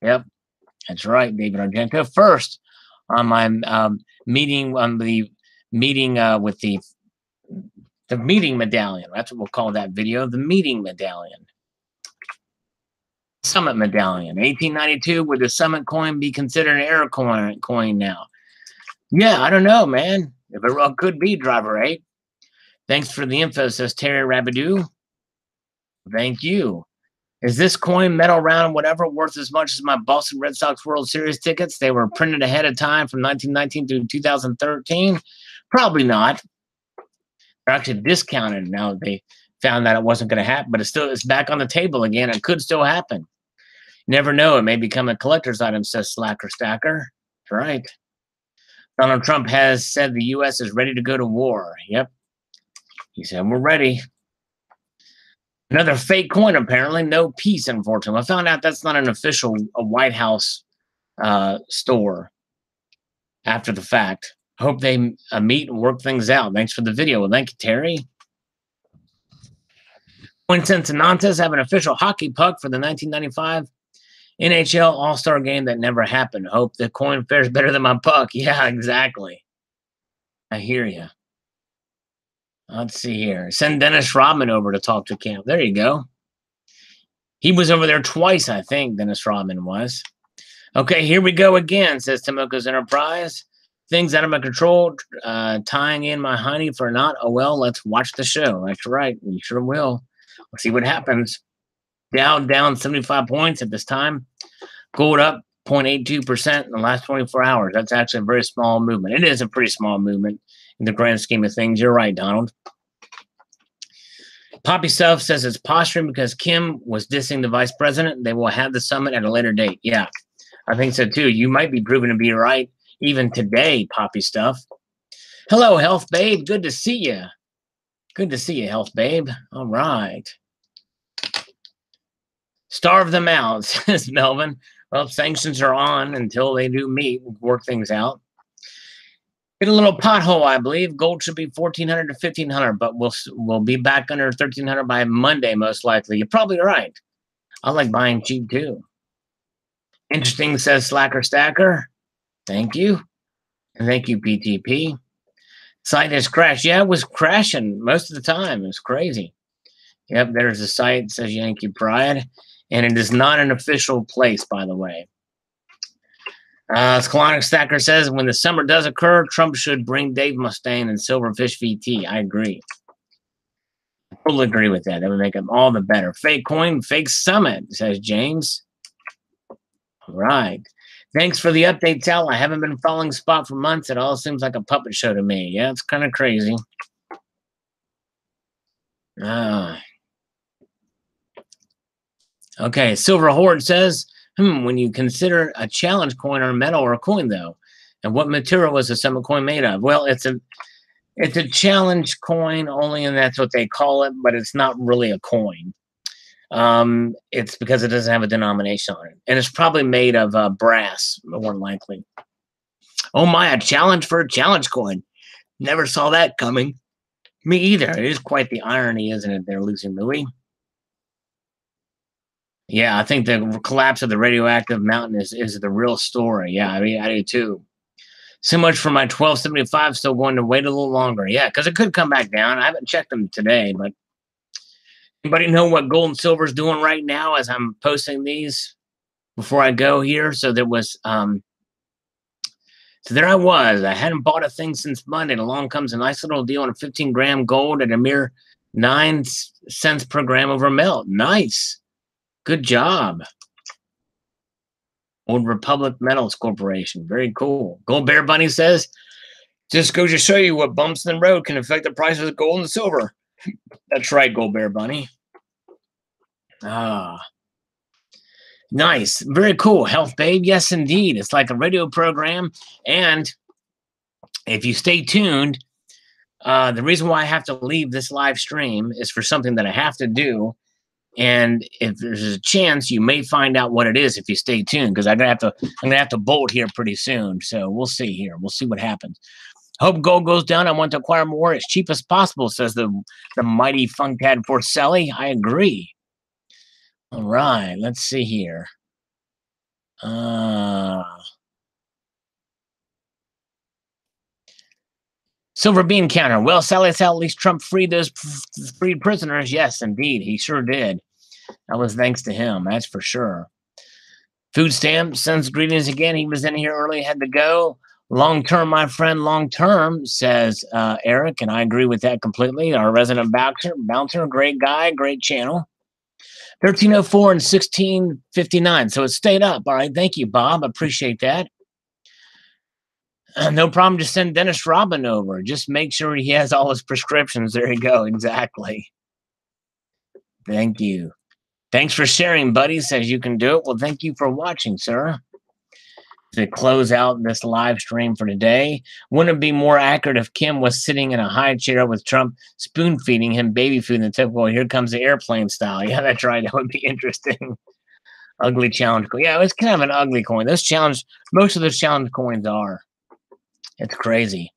Yep, that's right, David Argento. First, on my meeting with the meeting medallion. That's what we'll call that video, the meeting medallion. Summit medallion. 1892, would the Summit coin be considered an error coin now? Yeah, I don't know, man. If it could be, Driver 8. Thanks for the info, says Terry Rabidou. Thank you. Is this coin, metal, round, whatever, worth as much as my Boston Red Sox World Series tickets? They were printed ahead of time from 1919 to 2013. Probably not. They're actually discounted now. They found that it wasn't going to happen, but it's back on the table again. It could still happen. Never know. It may become a collector's item, says Slacker Stacker. That's right. Donald Trump has said the U.S. is ready to go to war. Yep. He said, we're ready. Another fake coin, apparently. No peace, unfortunately. I found out that's not an official White House store after the fact. Hope they meet and work things out. Thanks for the video. Well, thank you, Terry. Coinsense Anantas have an official hockey puck for the 1995 NHL All-Star game that never happened. Hope the coin fares better than my puck. Yeah, exactly. I hear you. Let's see here. Send Dennis Rodman over to talk to camp. There you go. He was over there twice, I think, Dennis Rodman was. Okay, here we go again, says Timoko's Enterprise. Things out of my control, tying in my honey for not. Oh, well, let's watch the show. That's right. We sure will. We'll see what happens. Down 75 points at this time. Gold up 0.82% in the last 24 hours. That's actually a very small movement. It is a pretty small movement in the grand scheme of things. You're right, Donald. Poppy Self says it's posturing because Kim was dissing the vice president. They will have the summit at a later date. Yeah, I think so too. You might be proven to be right even today, Poppy Stuff. Hello, Health Babe. Good to see you. Good to see you, Health Babe. All right. Starve them out, says Melvin. Well, sanctions are on until they do meet and work things out. Get a little pothole, I believe. Gold should be 1,400 to 1,500, but we'll be back under 1,300 by Monday, most likely. You're probably right. I like buying cheap, too. Interesting, says Slacker Stacker. Thank you. And thank you, PTP. Site has crashed. Yeah, it was crashing most of the time. It was crazy. Yep, there's the site, says Yankee Pride. And it is not an official place, by the way. Scalonic Stacker says, when the summer does occur, Trump should bring Dave Mustaine and Silverfish VT. I agree. I totally agree with that. That would make them all the better. Fake coin, fake summit, says James. All right. Thanks for the update, Sal. I haven't been following Spot for months. It all seems like a puppet show to me. Yeah, it's kind of crazy. Okay, Silver Horde says, when you consider a challenge coin or a metal or a coin, though, And what material was the Summit coin made of? Well, it's a challenge coin only, and that's what they call it, but it's not really a coin. It's because it doesn't have a denomination on it, and it's probably made of brass, more than likely. Oh my, a challenge for a challenge coin. Never saw that coming. Me either. It is quite the irony, isn't it, there, Lucy Louie? Yeah, I think the collapse of the radioactive mountain is the real story. Yeah, I mean, I do too. So much for my 1275. Still going to wait a little longer. Yeah, because it could come back down. I haven't checked them today, but anybody know what gold and silver is doing right now as I'm posting these before I go here? So there was so there I was. I hadn't bought a thing since Monday, and along comes a nice little deal on a 15-gram gold at a mere 9 cents per gram over melt. Nice. Good job. Old Republic Metals Corporation. Very cool. Gold Bear Bunny says, just goes to show you what bumps in the road can affect the prices of gold and silver. That's right, Gold Bear Bunny. Ah. Nice. Very cool. Health Babe. Yes, indeed. It's like a radio program. And if you stay tuned, the reason why I have to leave this live stream is for something that I have to do. And if there's a chance, you may find out what it is if you stay tuned, because I'm gonna have to bolt here pretty soon. So we'll see here. We'll see what happens. Hope gold goes down. I want to acquire more as cheap as possible, says the mighty Funkad Forcelli. I agree. All right, let's see here. Silver Bean Counter. Well, Sally, it's at least Trump freed those freed prisoners. Yes, indeed. He sure did. That was thanks to him. That's for sure. Food Stamp sends greetings again. He was in here early, had to go. Long term, my friend, long term, says Eric, and I agree with that completely. Our resident bouncer, great guy, great channel. 1304 and 1659. So it stayed up. All right. Thank you, Bob. Appreciate that. No problem. Just send Dennis Robin over. Just make sure he has all his prescriptions. There you go. Exactly. Thank you. Thanks for sharing, buddy. Says you can do it. Well, thank you for watching, sir. To close out this live stream for today, wouldn't it be more accurate if Kim was sitting in a high chair with Trump spoon feeding him baby food in the typical "here comes the airplane" style? Yeah, that's right. That would be interesting. Ugly challenge coin. Yeah, it was kind of an ugly coin. Most of those challenge coins are. It's crazy.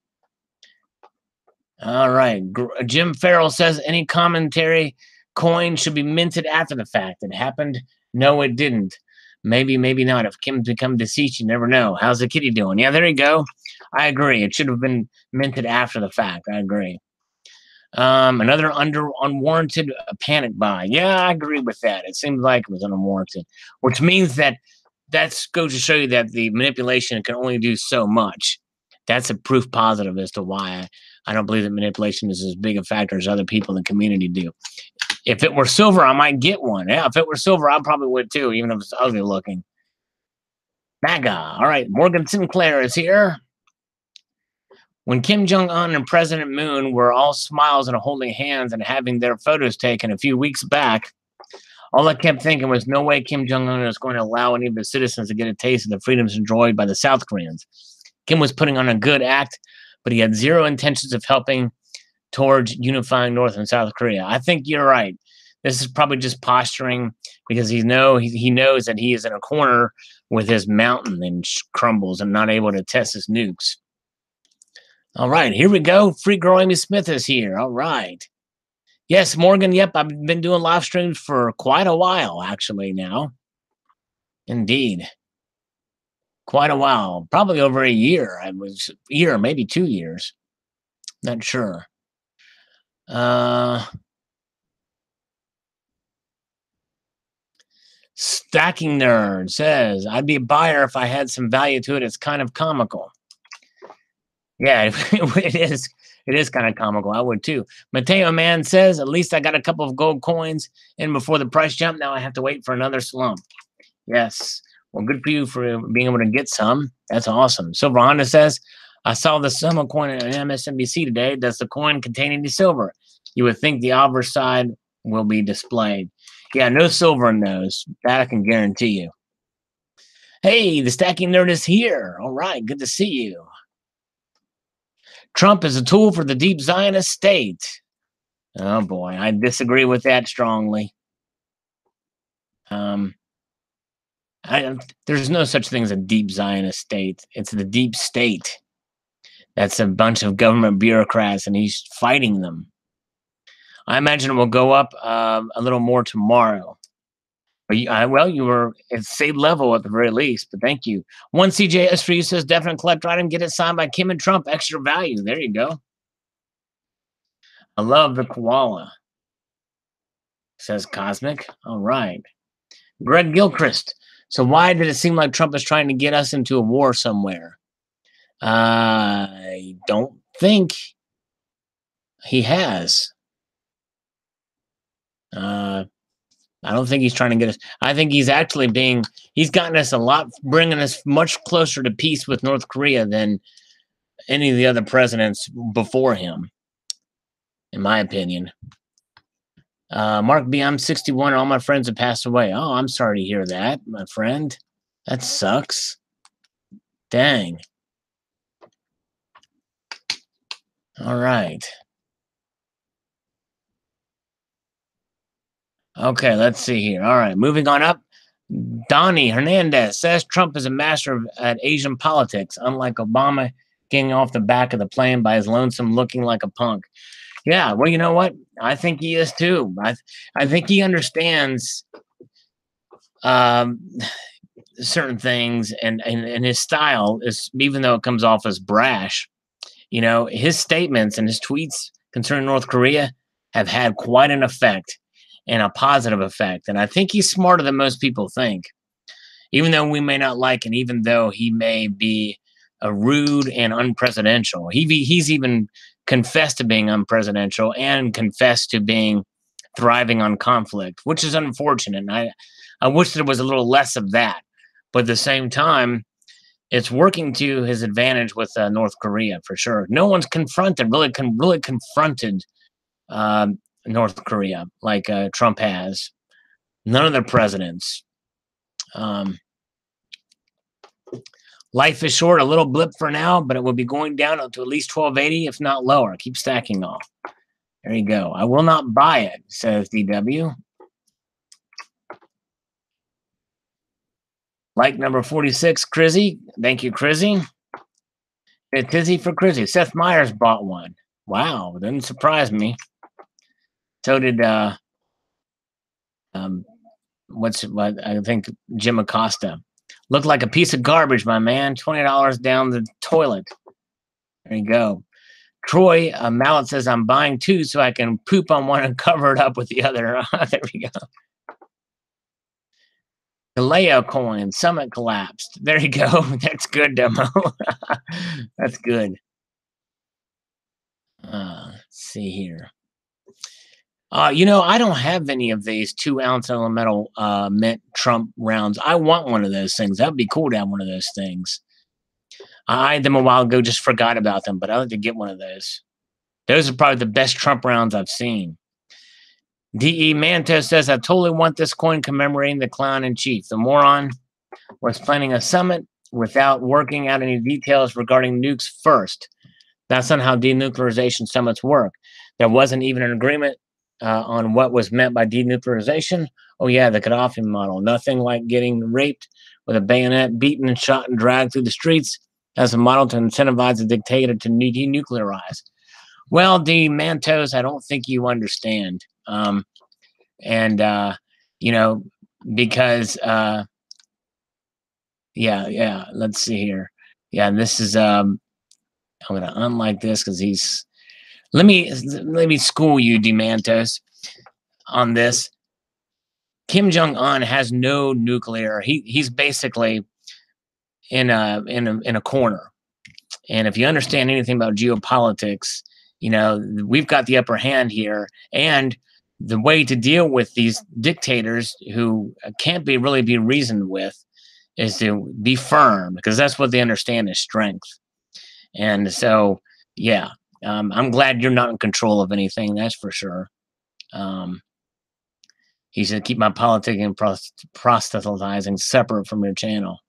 All right. Jim Farrell says, any commentary coin should be minted after the fact. It happened. No, it didn't. Maybe, maybe not. If Kim's become deceased, you never know. How's the kitty doing? Yeah, there you go. I agree. It should have been minted after the fact. I agree. Another unwarranted panic buy. Yeah, I agree with that. It seems like it was unwarranted, which means that goes to show you that the manipulation can only do so much. That's a proof positive as to why I don't believe that manipulation is as big a factor as other people in the community do. If it were silver, I might get one. Yeah, if it were silver, I probably would too, even if it's ugly looking. MAGA. All right, Morgan Sinclair is here. When Kim Jong-un and President Moon were all smiles and holding hands and having their photos taken a few weeks back, all I kept thinking was no way Kim Jong-un is going to allow any of his citizens to get a taste of the freedoms enjoyed by the South Koreans. Kim was putting on a good act, but he had zero intentions of helping towards unifying North and South Korea. I think you're right. This is probably just posturing because he knows that he is in a corner with his mountain and crumbles and not able to test his nukes. All right, here we go. Free Girl Amy Smith is here. All right. Yes, Morgan, yep, I've been doing live streams for quite a while, actually, now. Indeed. Quite a while. Probably over a year. Maybe 2 years. Not sure. Stacking Nerd says, I'd be a buyer if I had some value to it. It's kind of comical. Yeah, it is. It is kind of comical. I would too. Mateo Man says, at least I got a couple of gold coins in before the price jump. Now I have to wait for another slump. Yes. Well, good for you for being able to get some. That's awesome. Silver Honda says, I saw the Summit coin on MSNBC today. Does the coin contain any silver? You would think the obverse side will be displayed. Yeah, no silver in those. That I can guarantee you. Hey, the stacking nerd is here. All right, good to see you. Trump is a tool for the deep Zionist state. Oh boy, I disagree with that strongly. Um, there's no such thing as a deep Zionist state. It's the deep state. That's a bunch of government bureaucrats, and he's fighting them. I imagine it will go up a little more tomorrow. But well, you were at same level at the very least. But thank you. One CJS for you says definite collector item. Get it signed by Kim and Trump. Extra value. There you go. I love the koala. Says Cosmic. All right. Greg Gilchrist. So why did it seem like Trump is trying to get us into a war somewhere? I don't think he has. I don't think he's trying to get us. I think he's actually he's gotten us a lot, bringing us much closer to peace with North Korea than any of the other presidents before him, in my opinion. Mark B, I'm 61 and all my friends have passed away. Oh, I'm sorry to hear that, my friend. That sucks. Dang. All right. Okay, let's see here. All right, moving on up. Donnie Hernandez says Trump is a master at Asian politics, unlike Obama getting off the back of the plane by his lonesome looking like a punk. Yeah, well, you know what? I think he is too. I think he understands certain things, and his style is, even though it comes off as brash, you know, his statements and his tweets concerning North Korea have had quite an effect, and a positive effect. And I think he's smarter than most people think, even though we may not like it, even though he may be a rude and unpresidential. He's even confessed to being unpresidential and confessed to being thriving on conflict, which is unfortunate. And I wish there was a little less of that. But at the same time, it's working to his advantage with North Korea for sure. No one's really confronted North Korea like Trump has. None of their presidents. Life is short, a little blip for now, but it will be going down to at least 1280, if not lower. Keep stacking off. There you go. I will not buy it, says DW. Like number 46, Crizzy. Thank you, Crizzy. It's Tizzy for Crizzy. Seth Meyers bought one. Wow, didn't surprise me. So did what I think Jim Acosta. Looked like a piece of garbage, my man. $20 down the toilet. There you go. Troy Mallet says, I'm buying two so I can poop on one and cover it up with the other. There we go. Galeo coin, Summit collapsed. There you go. That's good, Demo. That's good. Let's see here. You know, I don't have any of these 2-ounce elemental mint Trump rounds. I want one of those things. That'd be cool to have one of those things. I had them a while ago, just forgot about them, but I'd like to get one of those. Those are probably the best Trump rounds I've seen. D.E. Manto says, I totally want this coin commemorating the clown in chief. The moron was planning a summit without working out any details regarding nukes first. That's not how denuclearization summits work. There wasn't even an agreement on what was meant by denuclearization. Oh, yeah, the Gaddafi model. Nothing like getting raped with a bayonet, beaten and shot and dragged through the streets as a model to incentivize a dictator to denuclearize. Well, D. Mantos, I don't think you understand. You know, because, yeah, let's see here. Yeah, this is, I'm going to unlike this because he's, let me school you, DeMantos, on this. Kim Jong-un has no nuclear. He's basically in a corner. And if you understand anything about geopolitics, you know, we've got the upper hand here. And the way to deal with these dictators who can't really be reasoned with is to be firm, because that's what they understand is strength. And so, yeah, I'm glad you're not in control of anything. That's for sure. He said, keep my politicking and proselytizing separate from your channel.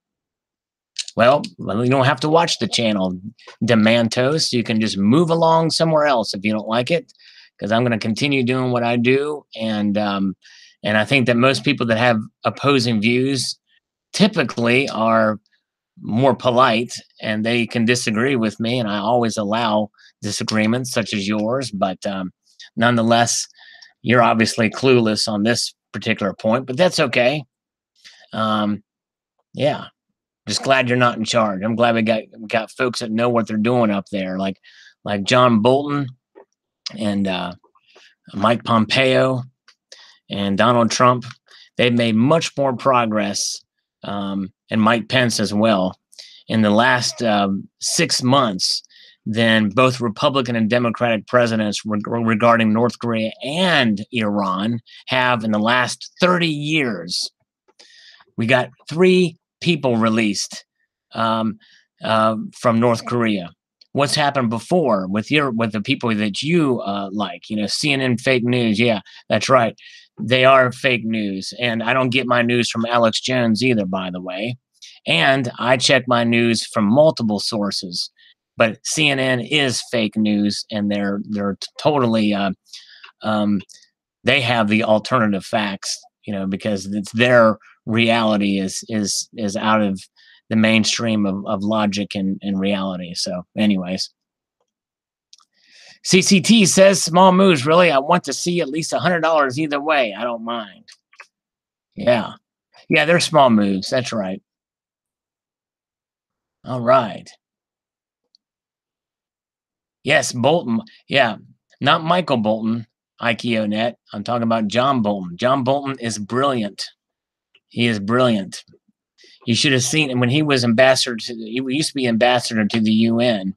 Well, you don't have to watch the channel, Demantos. You can just move along somewhere else if you don't like it, because I'm going to continue doing what I do. And I think that most people that have opposing views typically are more polite, and they can disagree with me, and I always allow disagreements such as yours. But nonetheless, you're obviously clueless on this particular point, but that's okay. Yeah. Just glad you're not in charge. I'm glad we got folks that know what they're doing up there, like John Bolton and Mike Pompeo and Donald Trump. They've made much more progress, and Mike Pence as well, in the last 6 months than both Republican and Democratic presidents regarding North Korea and Iran have in the last 30 years. We got 3 people released from North Korea. What's happened before with the people that you like? CNN fake news. Yeah, that's right. They are fake news, and I don't get my news from Alex Jones either, by the way. And I check my news from multiple sources, but CNN is fake news, and they're totally they have the alternative facts, because it's their reality is out of the mainstream of logic and reality. So anyways, CCT says small moves. Really, I want to see at least $100 either way. I don't mind. Yeah, they're small moves. That's right. All right. Yes, Bolton. Yeah, not Michael Bolton, IKEOnet. I'm talking about John Bolton. John Bolton is brilliant. He is brilliant. You should have seen him when he was ambassador he used to be ambassador to the UN.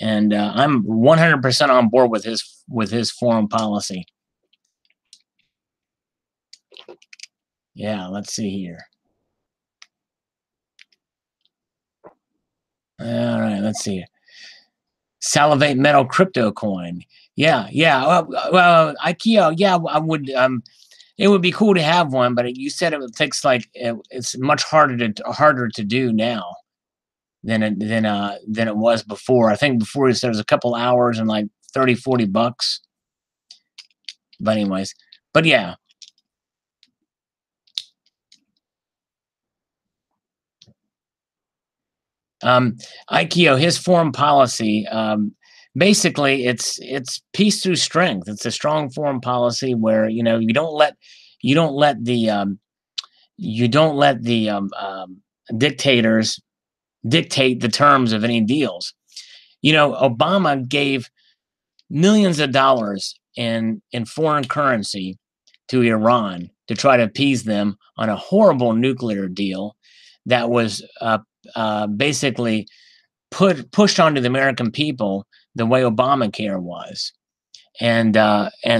And I'm 100% on board with his foreign policy. Yeah, let's see here. All right, let's see. Salivate Metal crypto coin. Yeah. Well, IKEA. Yeah, I would. It would be cool to have one, but you said it takes it's much harder to do now than it was before. I think before you said it was a couple hours and like $30-40. But anyways, but yeah. IKEO, his foreign policy, basically it's peace through strength. It's a strong foreign policy where you don't let the dictators dictate the terms of any deals. Obama gave millions of dollars in foreign currency to Iran to try to appease them on a horrible nuclear deal that was basically pushed onto the American people the way Obamacare was. And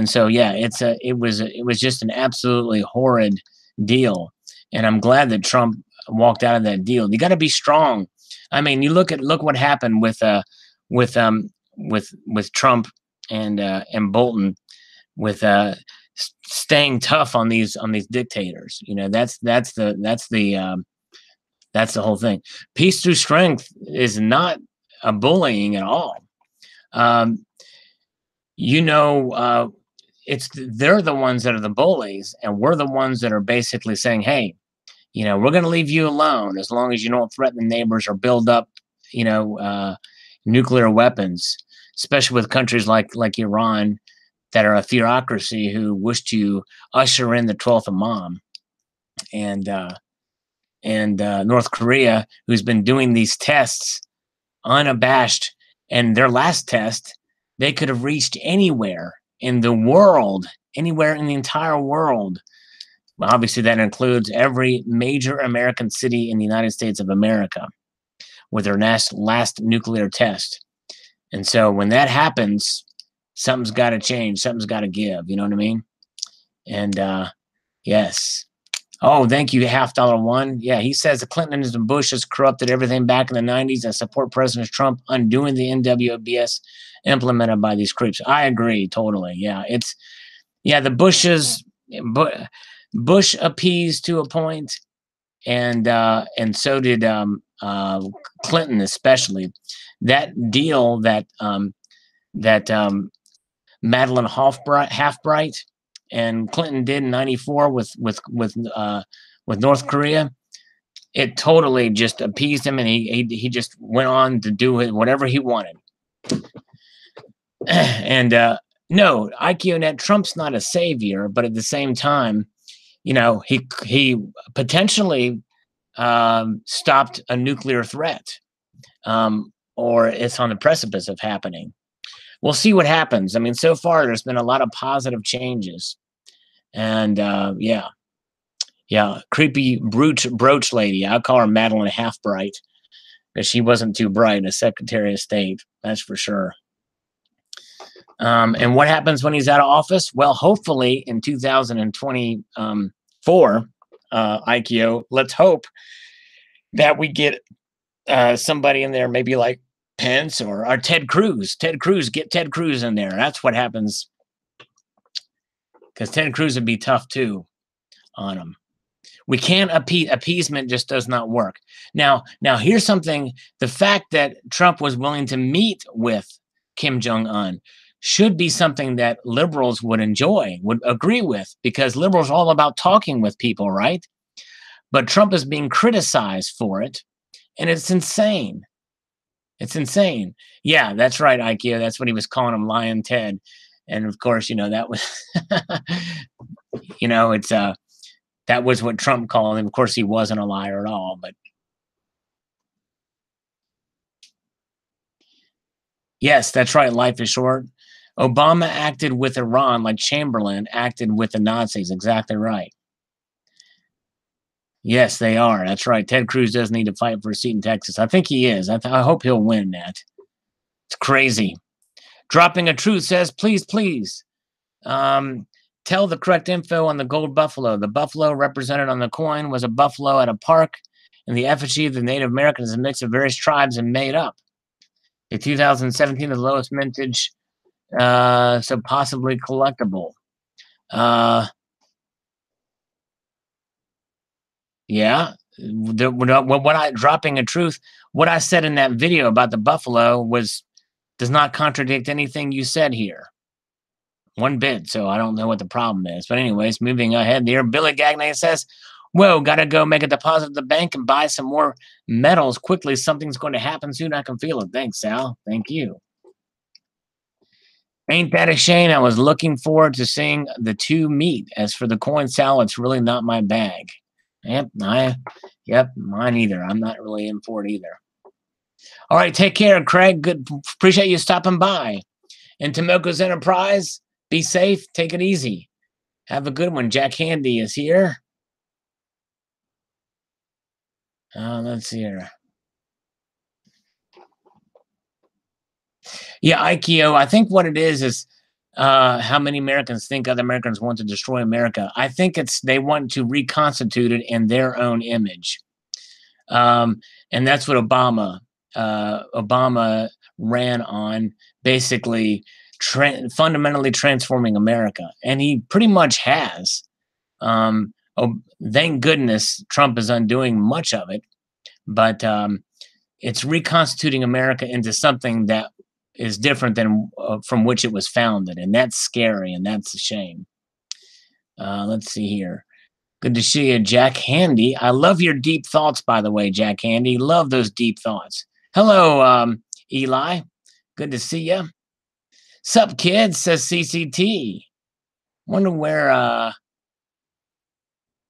so yeah, it was just an absolutely horrid deal. And I'm glad that Trump walked out of that deal. You got to be strong. I mean, you look what happened with Trump and Bolton, with staying tough on these dictators. That's the whole thing. Peace through strength is not a bullying at all. They're the ones that are the bullies, and we're the ones that are basically saying, hey, we're going to leave you alone as long as you don't threaten the neighbors or build up, nuclear weapons, especially with countries like Iran that are a theocracy who wish to usher in the 12th Imam, and North Korea, who's been doing these tests unabashed. And their last test, they could have reached anywhere in the world, anywhere in the entire world. Well, obviously, that includes every major American city in the United States of America with their last nuclear test. And so when that happens, something's got to change. Something's got to give. You know what I mean? And yes. Oh, thank you, $1 Yeah, he says the Clintons and Bush has corrupted everything back in the 90s and support President Trump undoing the NWBS implemented by these creeps. I agree totally. Yeah, the Bush appeased to a point, and so did Clinton especially. That deal that Madeline Halfbright and Clinton did in '94 with North Korea, it totally just appeased him, and he just went on to do whatever he wanted. And no, IQNet, Trump's not a savior, but at the same time, you know, he potentially stopped a nuclear threat, or it's on the precipice of happening. We'll see what happens. I mean, so far there's been a lot of positive changes, and yeah, creepy brooch lady. I'll call her Madeline Halfbright because she wasn't too bright as Secretary of State. That's for sure. And what happens when he's out of office? Well, hopefully in 2024, IKO, let's hope that we get somebody in there, maybe like Pence or Ted Cruz. Get Ted Cruz in there. That's what happens. Because Ted Cruz would be tough too on him. We can't appeasement just does not work. Now here's something. The fact that Trump was willing to meet with Kim Jong-un should be something that liberals would enjoy, would agree with, because liberals are all about talking with people, right? But Trump is being criticized for it, and it's insane. It's insane. Yeah, that's right, IKEA. That's what he was calling him, Lion Ted. And of course, you know, that was, you know, it's that was what Trump called him. Of course, he wasn't a liar at all, but yes, that's right. Life is short. Obama acted with Iran like Chamberlain acted with the Nazis. Exactly right. Yes, they are. That's right. Ted Cruz does need to fight for a seat in Texas. I think he is. I hope he'll win that. It's crazy. Dropping a truth says, please, please, tell the correct info on the gold buffalo. The buffalo represented on the coin was a buffalo at a park, and the effigy of the Native Americans is a mix of various tribes and made up. In 2017, the lowest mintage, so possibly collectible. Yeah, dropping a truth. What I said in that video about the buffalo does not contradict anything you said here. One bit, so I don't know what the problem is. But anyways, moving ahead there, Billy Gagne says, whoa, gotta go make a deposit at the bank and buy some more metals quickly. Something's going to happen soon. I can feel it. Thanks, Sal. Thank you. Ain't that a shame? I was looking forward to seeing the two meet. As for the coin, Sal, it's really not my bag. Yep, mine either. I'm not really in for it either. All right, take care, Craig. Good, appreciate you stopping by. And Tomoko's Enterprise, be safe, take it easy. Have a good one. Jack Handy is here. Let's see here. Yeah, IKEO, I think what it is how many Americans think other Americans want to destroy America. I think they want to reconstitute it in their own image. And that's what Obama ran on, basically fundamentally transforming America. And he pretty much has. Thank goodness Trump is undoing much of it. But it's reconstituting America into something that is different than from which it was founded. And that's scary, and that's a shame. Let's see here. Good to see you, Jack Handy. I love your deep thoughts, by the way, Jack Handy. Love those deep thoughts. Hello, Eli. Good to see you. Sup, kids, says CCT. Wonder where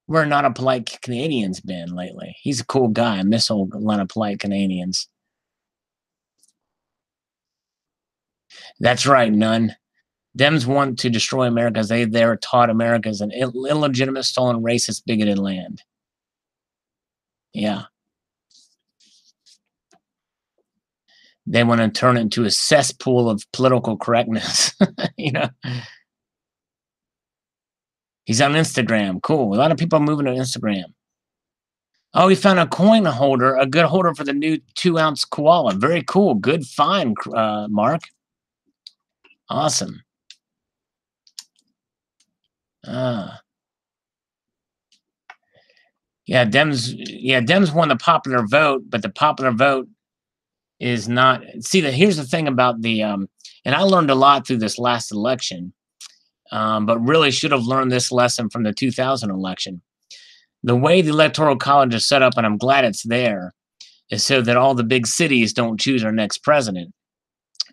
Not a Polite Canadian's been lately. He's a cool guy. I miss old Not a Polite Canadians. That's right, none. Dems want to destroy America as they're taught America is an illegitimate, stolen, racist, bigoted land. Yeah. They want to turn it into a cesspool of political correctness. You know. He's on Instagram. Cool. A lot of people are moving to Instagram. Oh, he found a coin holder, a good holder for the new 2-ounce koala. Very cool. Good find, Mark. Awesome. Yeah, Dems won the popular vote, but the popular vote is not. See, here's the thing about the and I learned a lot through this last election, but really should have learned this lesson from the 2000 election. The way the Electoral College is set up, and I'm glad it's there, is so that all the big cities don't choose our next president.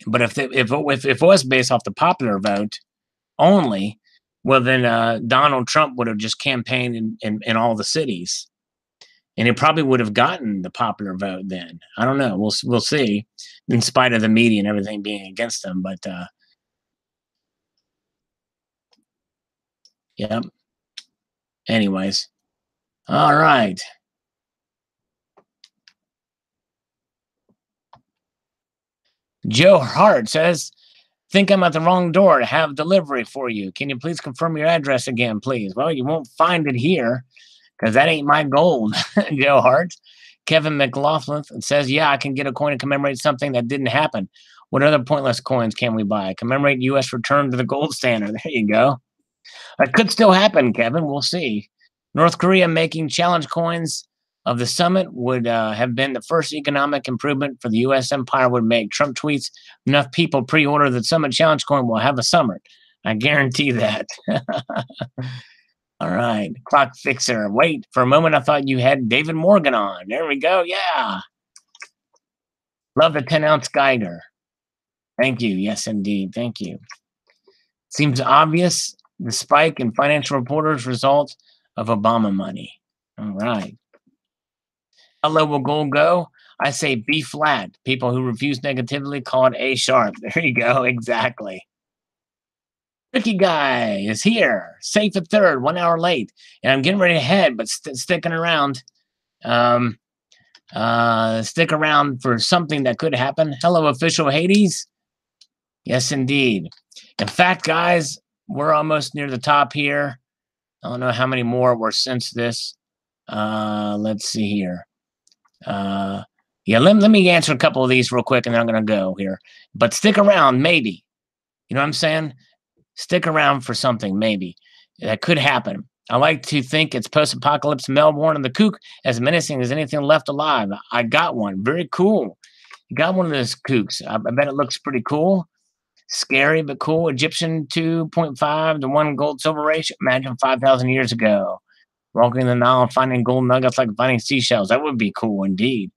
But if it was based off the popular vote only, well, then Donald Trump would have just campaigned in all the cities, and he probably would have gotten the popular vote then. I don't know. We'll see, in spite of the media and everything being against him. But yeah. Anyways, all right. Joe Hart says, "Think I'm at the wrong door to have delivery for you. Can you please confirm your address again, please?" Well, you won't find it here because that ain't my gold, Joe Hart. Kevin McLaughlin says, "Yeah, I can get a coin to commemorate something that didn't happen. What other pointless coins can we buy? Commemorate U.S. return to the gold standard." There you go. That could still happen, Kevin. We'll see. North Korea making challenge coins of the summit would have been the first economic improvement for the U.S. empire would make. Trump tweets, "Enough people pre-order the summit challenge coin will have a summit. I guarantee that." All right. Clock Fixer. Wait, for a moment I thought you had David Morgan on. There we go. Yeah. Love the 10-ounce Geiger. Thank you. Yes, indeed. Thank you. Seems obvious the spike in financial reporters result of Obama money. All right. How low will gold go? I say B flat. People who refuse negatively call it A sharp. There you go. Exactly. Ricky Guy is here. Safe at third, 1 hour late. And I'm getting ready to head, but sticking around. Stick around for something that could happen. Hello, official Hades. Yes, indeed. In fact, guys, we're almost near the top here. I don't know how many more were since this. Let's see here. Yeah, let me answer a couple of these real quick, and then I'm going to go here. But stick around, maybe. You know what I'm saying? Stick around for something, maybe. That could happen. I like to think it's post-apocalypse Melbourne and the kook as menacing as anything left alive. I got one. Very cool. You got one of those kooks. I bet it looks pretty cool. Scary, but cool. Egyptian 2.5 to 1 gold silver ratio. Imagine 5,000 years ago. Walking the Nile and finding gold nuggets like finding seashells. That would be cool indeed.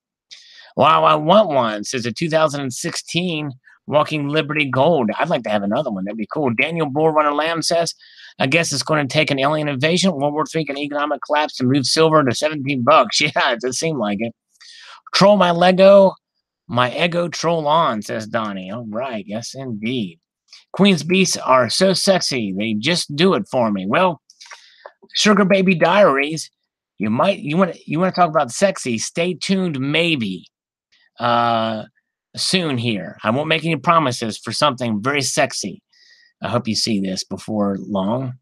Wow, I want one. Says a 2016 Walking Liberty Gold. I'd like to have another one. That'd be cool. Daniel Bull Runner Lamb says, "I guess it's going to take an alien invasion, World War III, an economic collapse to move silver to $17." Yeah, it does seem like it. Troll my Lego. My ego troll on, says Donnie. All right. Yes, indeed. Queen's Beasts are so sexy. They just do it for me. Well, Sugar Baby Diaries, you want to talk about sexy. Stay tuned, maybe. Soon here. I won't make any promises for something very sexy. I hope you see this before long,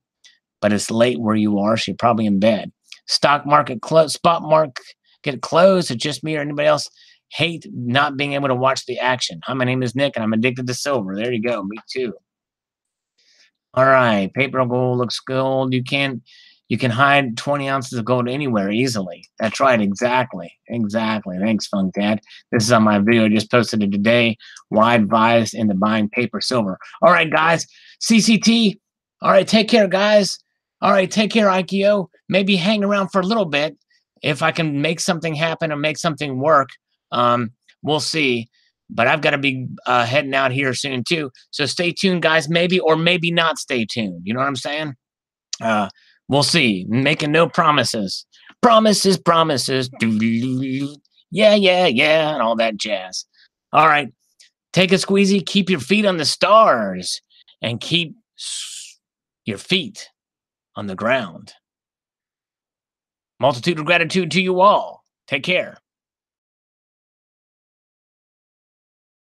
but it's late where you are, so you're probably in bed. Stock market spot market closed. It's just me or anybody else hate not being able to watch the action. Hi, my name is Nick, and I'm addicted to silver. There you go. Me too. All right. Paper gold looks gold. You can hide 20 ounces of gold anywhere easily. That's right. Exactly. Exactly. Thanks, Funk Dad. This is on my video. I just posted it today. Why advised into buying paper silver. All right, guys. CCT. All right. Take care, guys. All right. Take care, IKO. Maybe hang around for a little bit. If I can make something happen or make something work, we'll see. But I've got to be heading out here soon, too. So stay tuned, guys. Maybe or maybe not stay tuned. You know what I'm saying? We'll see. Making no promises. Promises, promises. Yeah, yeah, yeah, and all that jazz. All right. Take a squeezy. Keep your feet on the stars. And keep your feet on the ground. Multitude of gratitude to you all. Take care.